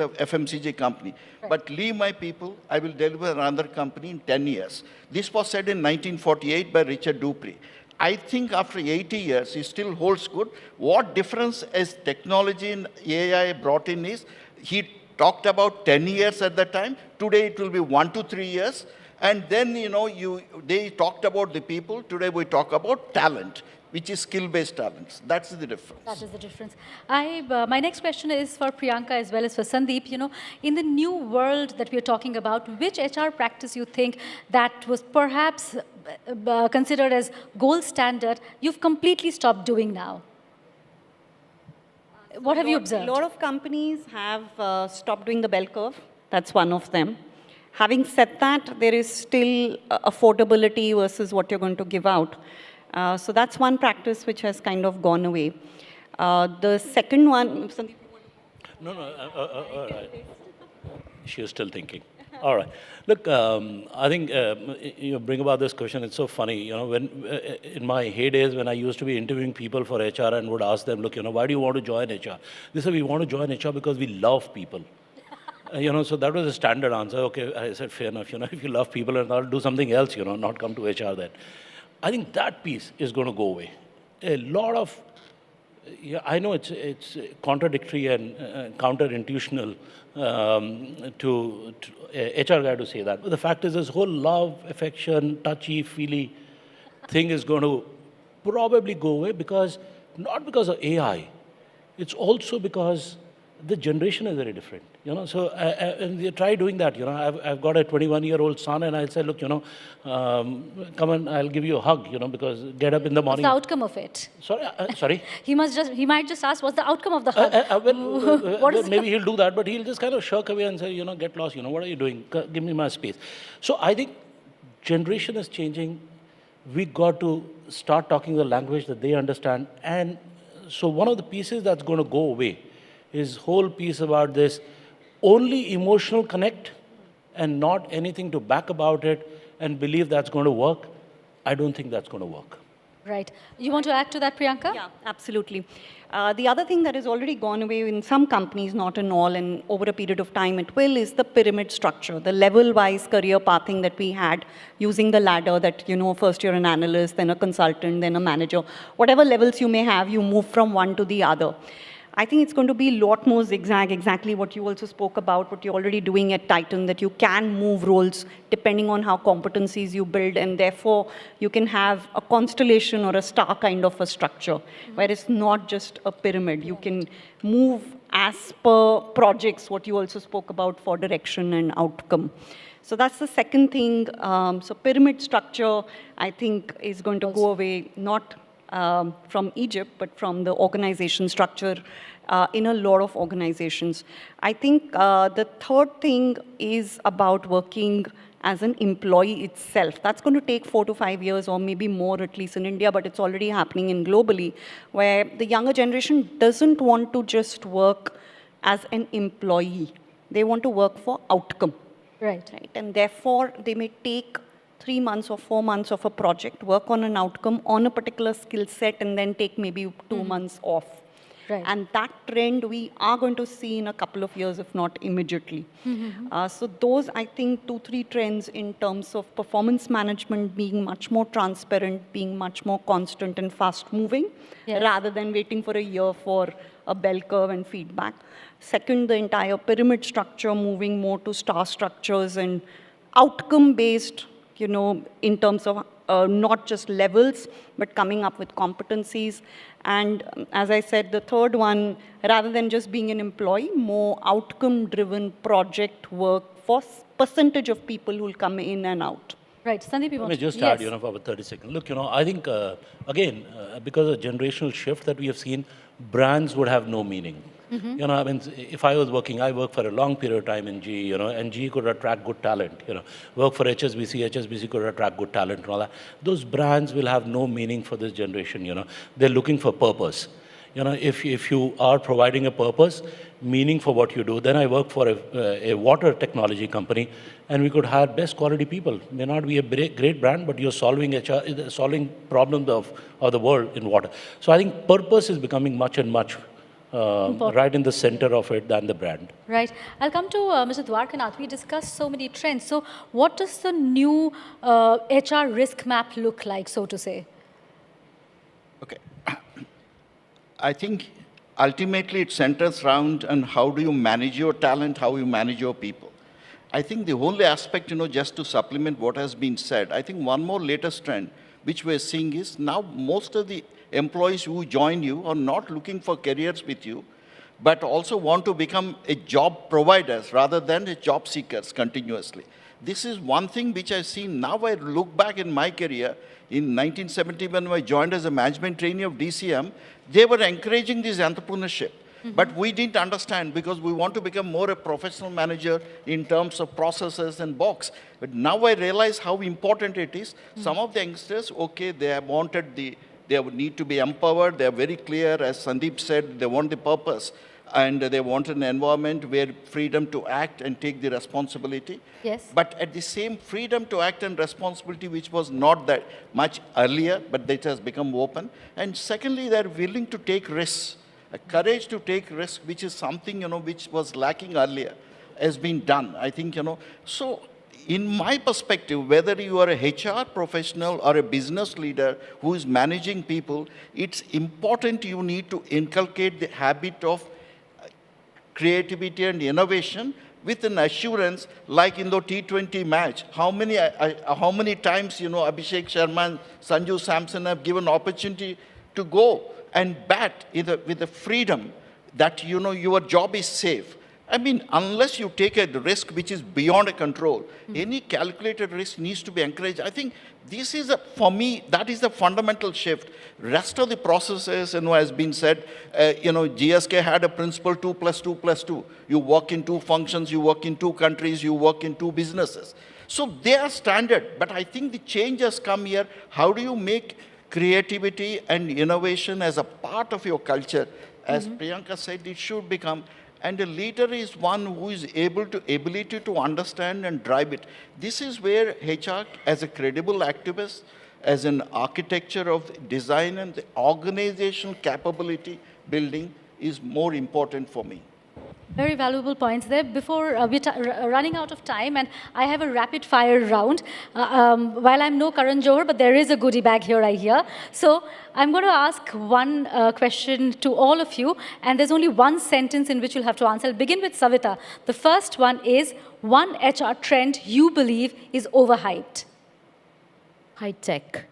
FMCG company. Right. But leave my people, I will deliver another company in 10 years. This was said in 1948 by Richard Dupree. I think after 80 years, it still holds good. What difference as technology and AI brought in is, he talked about 10 years at that time. Today, it will be 1 to 3 years. And then, they talked about the people. Today, we talk about talent, which is skill-based talents. That's the difference. That is the difference. My next question is for Priyanka as well as for Sandeep. In the new world that we're talking about, which HR practice you think that was perhaps considered as gold standard, you've completely stopped doing now? What have you observed? A lot of companies have stopped doing the bell curve. That's one of them. Having said that, there is still affordability versus what you're going to give out. So that's one practice which has kind of gone away. The second one... Sandeep, no, all right. She is still thinking. All right. Look, I think you bring about this question. It's so funny. When in my heydays, when I used to be interviewing people for HR and would ask them, look, why do you want to join HR? They said, we want to join HR because we love people. So that was a standard answer. Okay, I said, fair enough. If you love people, and I'll do something else, not come to HR then. I think that piece is going to go away. A lot of, I know it's contradictory and counterintuitional to HR guy to say that. But the fact is, this whole love, affection, touchy-feely thing is going to probably go away not because of AI. It's also because the generation is very different. So and they try doing that. I've got a 21-year-old son, and I said, look, come on, I'll give you a hug, because get up in the morning. What's the outcome of it? Sorry? He might just ask, what's the outcome of the hug? Maybe he'll do that, but he'll just kind of shirk away and say, get lost, what are you doing? Give me my space. So I think generation is changing. We got to start talking the language that they understand. And so one of the pieces that's going to go away is whole piece about this only emotional connect and not anything to back about it and believe that's going to work. I don't think that's going to work. Right. You want to add to that, Priyanka? Yeah, absolutely. The other thing that has already gone away in some companies, not in all, and over a period of time it will, is the pyramid structure, the level-wise career pathing that we had, using the ladder that, first you're an analyst, then a consultant, then a manager. Whatever levels you may have, you move from one to the other. I think it's going to be a lot more zigzag, exactly what you also spoke about, what you're already doing at Titan, that you can move roles depending on how competencies you build, and therefore you can have a constellation or a star kind of a structure, where it's not just a pyramid. You can move as per projects, what you also spoke about for direction and outcome. So that's the second thing. So pyramid structure, I think, is going to go away, not from Egypt, but from the organization structure in a lot of organizations. I think the third thing is about working as an employee itself. That's going to take 4 to 5 years or maybe more, at least in India, but it's already happening in globally, where the younger generation doesn't want to just work as an employee. They want to work for outcome. Right. And therefore, they may take 3 months or 4 months of a project, work on an outcome on a particular skill set, and then take maybe 2 months off. Right. And that trend we are going to see in a couple of years, if not immediately. So those, I think, 2-3 trends in terms of performance management being much more transparent, being much more constant and fast-moving, rather than waiting for a year for a bell curve and feedback. Second, the entire pyramid structure moving more to star structures and outcome-based, in terms of not just levels, but coming up with competencies. And as I said, the third one, rather than just being an employee, more outcome-driven project work for percentage of people who will come in and out. Right. Sandeep, you Let want me just to... add, for about 30 seconds. Look, I think, again, because of generational shift that we have seen, brands would have no meaning. You know, I mean, if I was working, I worked for a long period of time in GE, you know, and GE could attract good talent, you know. Work for HSBC could attract good talent and all that. Those brands will have no meaning for this generation, you know. They're looking for purpose. You know, if you are providing a purpose, meaning for what you do, then I work for a water technology company, and we could hire best quality people. May not be a great brand, but you're solving problems of the world in water. So I think purpose is becoming much and much right in the center of it than the brand. Right. I'll come to Mr. Dwarkanath. We discussed so many trends. So what does the new HR risk map look like, so to say? Okay. I think ultimately it centers around on how do you manage your talent, how you manage your people. I think the only aspect, you know, just to supplement what has been said, I think one more latest trend which we're seeing is now most of the employees who join you are not looking for careers with you, but also want to become a job providers rather than a job seekers continuously. This is one thing which I've seen. Now I look back in my career, in 1970 when I joined as a management trainee of DCM, they were encouraging this entrepreneurship. But we didn't understand because we want to become more a professional manager in terms of processes and box. But now I realize how important it is. Some of the youngsters, okay, they need to be empowered. They are very clear, as Sandeep said, they want the purpose. And they want an environment where freedom to act and take the responsibility. Yes. But at the same freedom to act and responsibility, which was not that much earlier, but that has become open. And secondly, they're willing to take risks. A courage to take risks, which is something, you know, which was lacking earlier, has been done. I think, you know, so in my perspective, whether you are a HR professional or a business leader who is managing people, it's important you need to inculcate the habit of creativity and innovation with an assurance, like in the T20 match. How many times, you know, Abhishek Sharma and Sanju Samson have given opportunity to go and bat with the freedom that, you know, your job is safe. I mean, unless you take a risk which is beyond a control, any calculated risk needs to be encouraged. I think this is, for me, that is the fundamental shift. Rest of the processes, you know, has been said, you know, GSK had a principle 2 + 2 + 2. You work in 2 functions, you work in 2 countries, you work in 2 businesses. So they are standard, but I think the change has come here. How do you make creativity and innovation as a part of your culture? As Priyanka said, it should become. And a leader is one who is ability to understand and drive it. This is where HR, as a credible activist, as an architecture of design and the organizational capability building is more important for me. Very valuable points there. Before we're running out of time, and I have a rapid fire round. While I'm no Karan Johar, but there is a goodie bag here, I hear. So I'm going to ask one question to all of you, and there's only one sentence in which you'll have to answer. I'll begin with Savita. The first one is, one HR trend you believe is overhyped. High tech.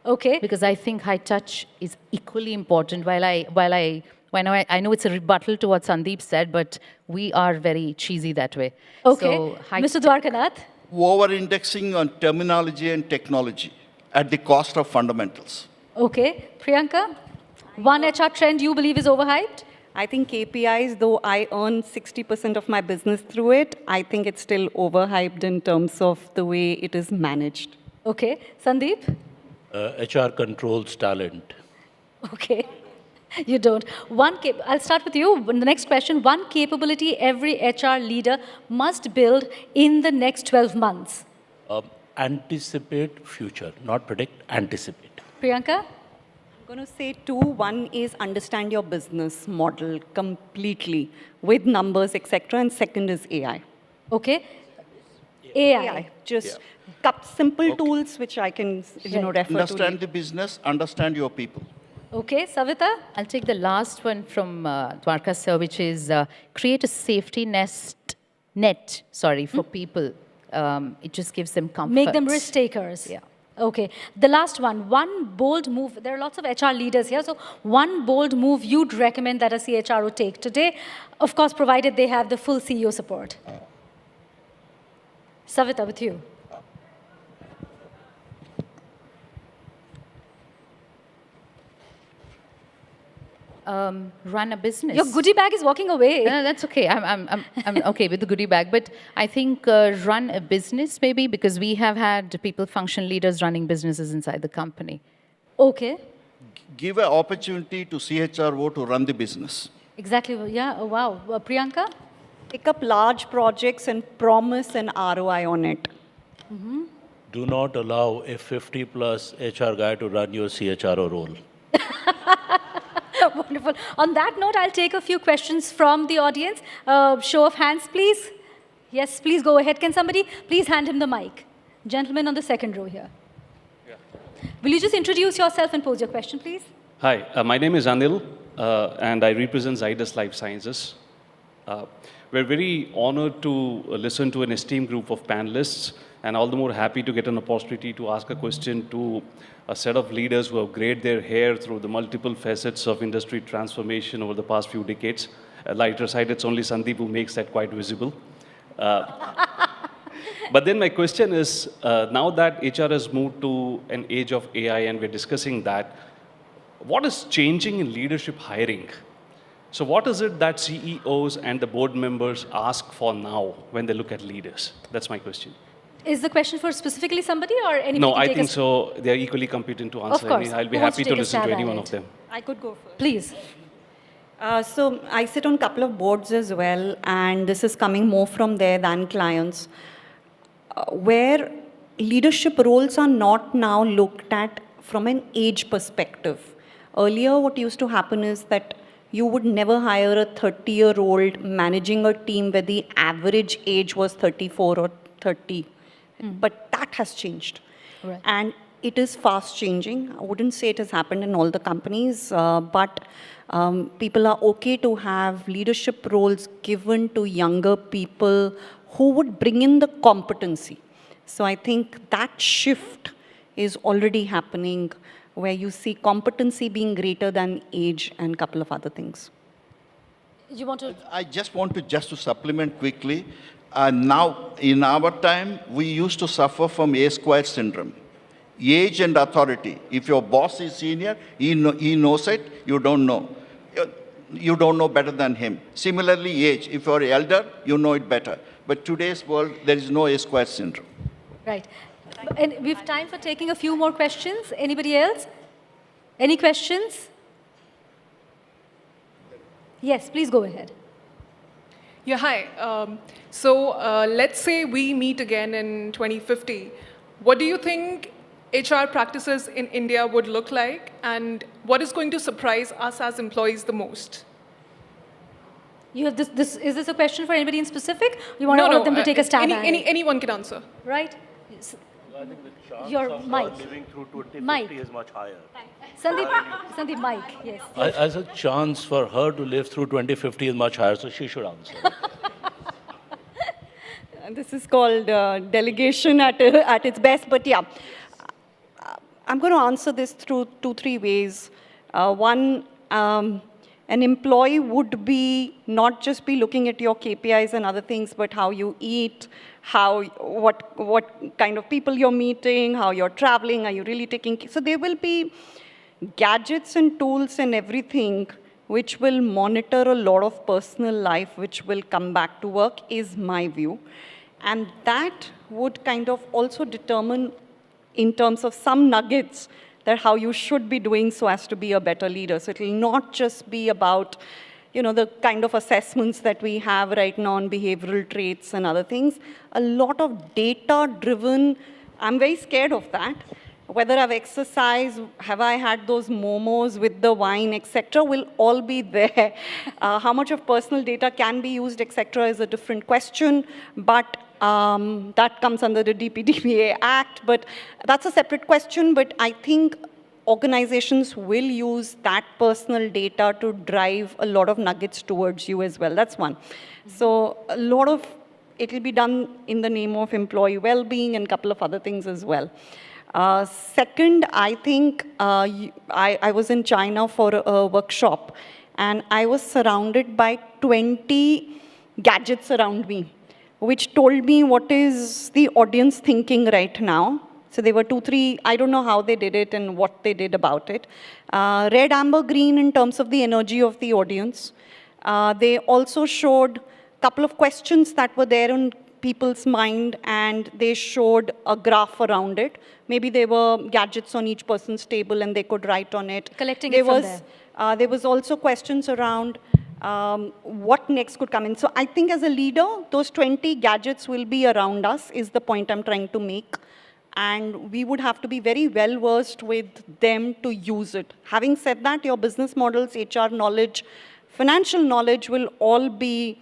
Okay. Because I think high touch is equally important. I know it's a rebuttal to what Sandeep said, but we are very cheesy that way. Okay. So, Mr. Dwarkanath? Over-indexing on terminology and technology at the cost of fundamentals. Okay. Priyanka? One HR trend you believe is overhyped? I think KPIs, though I earn 60% of my business through it, I think it's still overhyped in terms of the way it is managed. Okay. Sandeep? HR controls talent. Okay. You don't. I'll start with you. The next question, one capability every HR leader must build in the next 12 months. Anticipate future, not predict, anticipate. Priyanka? I'm going to say 2. One is understand your business model completely with numbers, etc. And second is AI. Okay. AI. Just simple tools which I can refer to. Understand the business, understand your people. Okay, Savita? I'll take the last one from Dwarka sir, which is create a safety net for people. It just gives them comfort. Make them risk takers. Yeah. Okay. The last one bold move. There are lots of HR leaders here. So one bold move you'd recommend that a CHRO take today, of course, provided they have the full CEO support. Savita, with you. run a business. Your goodie bag is walking away. No, that's okay. I'm okay with the goodie bag. But I think run a business maybe, because we have had people function leaders running businesses inside the company. Okay. Give an opportunity to CHRO to run the business. Exactly. Yeah. Oh, wow. Priyanka? Pick up large projects and promise an ROI on it. Do not allow a 50-plus HR guy to run your CHRO role. Wonderful. On that note, I'll take a few questions from the audience. Show of hands, please. Yes, please go ahead. Can somebody please hand him the mic? Gentleman on the second row here. Yeah. Will you just introduce yourself and pose your question, please? Hi, my name is Anil, and I represent Zydus Life Sciences. We're very honored to listen to an esteemed group of panelists, and all the more happy to get an opportunity to ask a question to a set of leaders who have grayed their hair through the multiple facets of industry transformation over the past few decades. Lighter side, it's only Sandeep who makes that quite visible. But then my question is, now that HR has moved to an age of AI and we're discussing that, what is changing in leadership hiring? So what is it that CEOs and the board members ask for now when they look at leaders? That's my question. Is the question for specifically somebody or anybody? No, I think so. They're equally competent to answer. Of course. I'll be happy to listen to any one of them. I could go first. Please. So I sit on a couple of boards as well, and this is coming more from there than clients, where leadership roles are not now looked at from an age perspective. Earlier, what used to happen is that you would never hire a 30-year-old managing a team where the average age was 34 or 30. But that has changed. Right. And it is fast changing. I wouldn't say it has happened in all the companies, but people are okay to have leadership roles given to younger people who would bring in the competency. So I think that shift is already happening, where you see competency being greater than age and a couple of other things. You want to? I just want to supplement quickly. Now, in our time, we used to suffer from A-squared syndrome. Age and authority. If your boss is senior, he knows it, you don't know. You don't know better than him. Similarly, age. If you're elder, you know it better. But today's world, there is no A-squared syndrome. Right. And we have time for taking a few more questions. Anybody else? Any questions? Yes, please go ahead. Yeah, hi. Let's say we meet again in 2050. What do you think HR practices in India would look like, and what is going to surprise us as employees the most? You have is this a question for anybody in specific? You want all of them to take a stab at it? Anyone can answer. Right? I think the chance Your of mic. living through 2050 Mic. is much higher. Sandeep, mic, yes. As a chance for her to live through 2050 is much higher, so she should answer. This is called delegation at its best, but yeah. I'm going to answer this through 2-3 ways. One, an employee would be not just be looking at your KPIs and other things, but how you eat, what kind of people you're meeting, how you're traveling, are you really taking. So there will be gadgets and tools and everything which will monitor a lot of personal life, which will come back to work, is my view. And that would kind of also determine, in terms of some nuggets, that how you should be doing so as to be a better leader. So it will not just be about, the kind of assessments that we have right now on behavioral traits and other things. A lot of data-driven, I'm very scared of that. Whether I've exercised, have I had those momos with the wine, etc., will all be there. How much of personal data can be used, etc., is a different question. But that comes under the DPDPA Act, but that's a separate question. But I think organizations will use that personal data to drive a lot of nuggets towards you as well. That's one. So a lot of it will be done in the name of employee well-being and a couple of other things as well. Second, I think I was in China for a workshop, and I was surrounded by 20 gadgets around me, which told me what is the audience thinking right now. So there were 2, 3, I don't know how they did it and what they did about it. Red, amber, green in terms of the energy of the audience. They also showed a couple of questions that were there in people's mind, and they showed a graph around it. Maybe there were gadgets on each person's table and they could write on it. Collecting it from there. There was also questions around what next could come in. So I think as a leader, those 20 gadgets will be around us, is the point I'm trying to make. And we would have to be very well versed with them to use it. Having said that, your business models, HR knowledge, financial knowledge will all be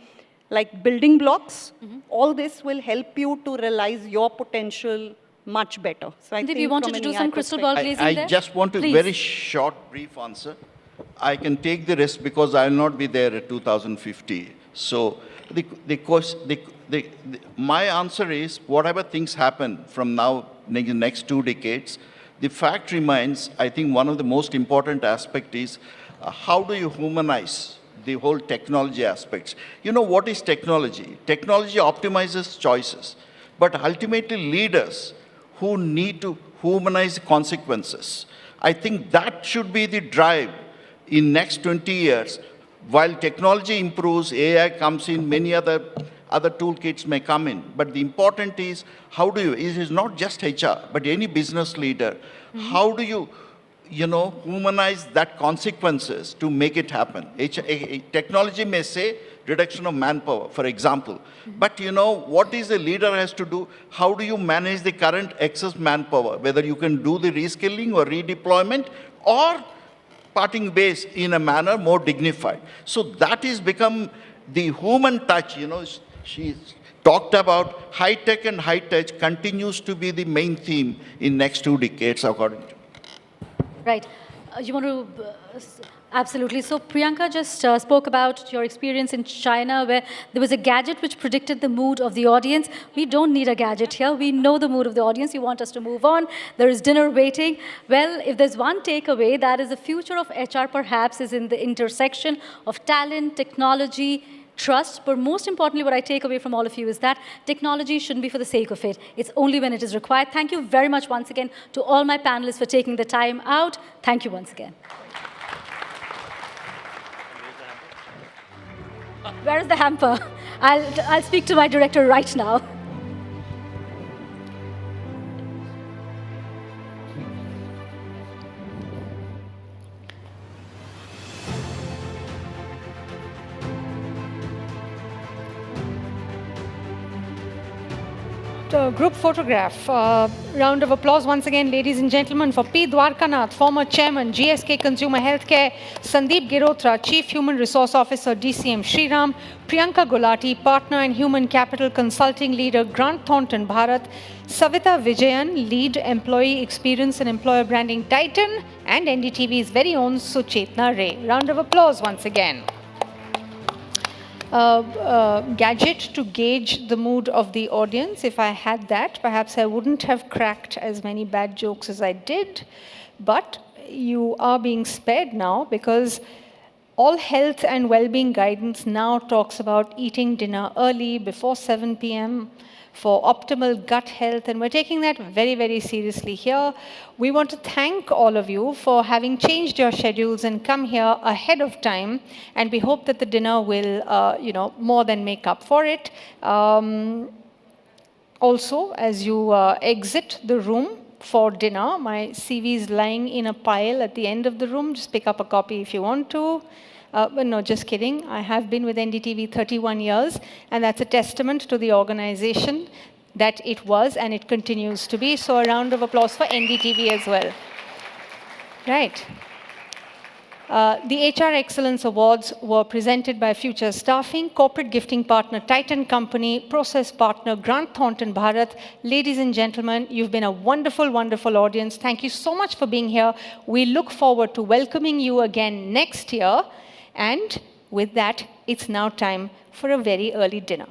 like building blocks. All this will help you to realize your potential much better. So I think you wanted to do some crystal ball glazing I there? just want a very short, brief answer. I can take the risk because I will not be there at 2050. So my answer is, whatever things happen from now, in the next 2 decades, the fact remains, I think one of the most important aspects is how do you humanize the whole technology aspects. You know, what is technology? Technology optimizes choices, but ultimately leaders who need to humanize consequences. I think that should be the drive in next 20 years. While technology improves, AI comes in, many other toolkits may come in. But the important is, how do you, it is not just HR, but any business leader, how do you, humanize that consequences to make it happen? Technology may say reduction of manpower, for example. But what is the leader has to do? How do you manage the current excess manpower? Whether you can do the reskilling or redeployment or parting base in a manner more dignified. So that is become the human touch. She talked about high tech, and high tech continues to be the main theme in next 2 decades, according to me. Right. You want to... Absolutely. So Priyanka just spoke about your experience in China, where there was a gadget which predicted the mood of the audience. We don't need a gadget here. We know the mood of the audience. You want us to move on. There is dinner waiting. Well, if there's one takeaway, that is the future of HR perhaps is in the intersection of talent, technology, trust. But most importantly, what I take away from all of you is that technology shouldn't be for the sake of it. It's only when it is required. Thank you very much once again to all my panelists for taking the time out. Thank you once again. Where is the hamper? I'll speak to my director right now. Group photograph. Round of applause once again, ladies and gentlemen, for P. Dwarkanath, former chairman, GSK Consumer Healthcare, Sandeep Girotra, Chief Human Resource Officer, DCM Shriram, Priyanka Gulati, partner and human capital consulting leader, Grant Thornton Bharat, Savita Vijayan, lead employee experience and employer branding titan, and NDTV's very own Suchetna Ray. Round of applause once again. Gadget to gauge the mood of the audience. If I had that, perhaps I wouldn't have cracked as many bad jokes as I did. But you are being spared now, because all health and well-being guidance now talks about eating dinner early, before 7 p.m., for optimal gut health, and we're taking that very, very seriously here. We want to thank all of you for having changed your schedules and come here ahead of time, and we hope that the dinner will, more than make up for it. Also, as you exit the room for dinner, my CV is lying in a pile at the end of the room. Just pick up a copy if you want to. But no, just kidding. I have been with NDTV 31 years, and that's a testament to the organization that it was and it continues to be. So a round of applause for NDTV as well. Right. The HR Excellence Awards were presented by Future Staffing, corporate gifting partner Titan Company, process partner Grant Thornton Bharat. Ladies and gentlemen, you've been a wonderful, wonderful audience. Thank you so much for being here. We look forward to welcoming you again next year. And with that, it's now time for a very early dinner.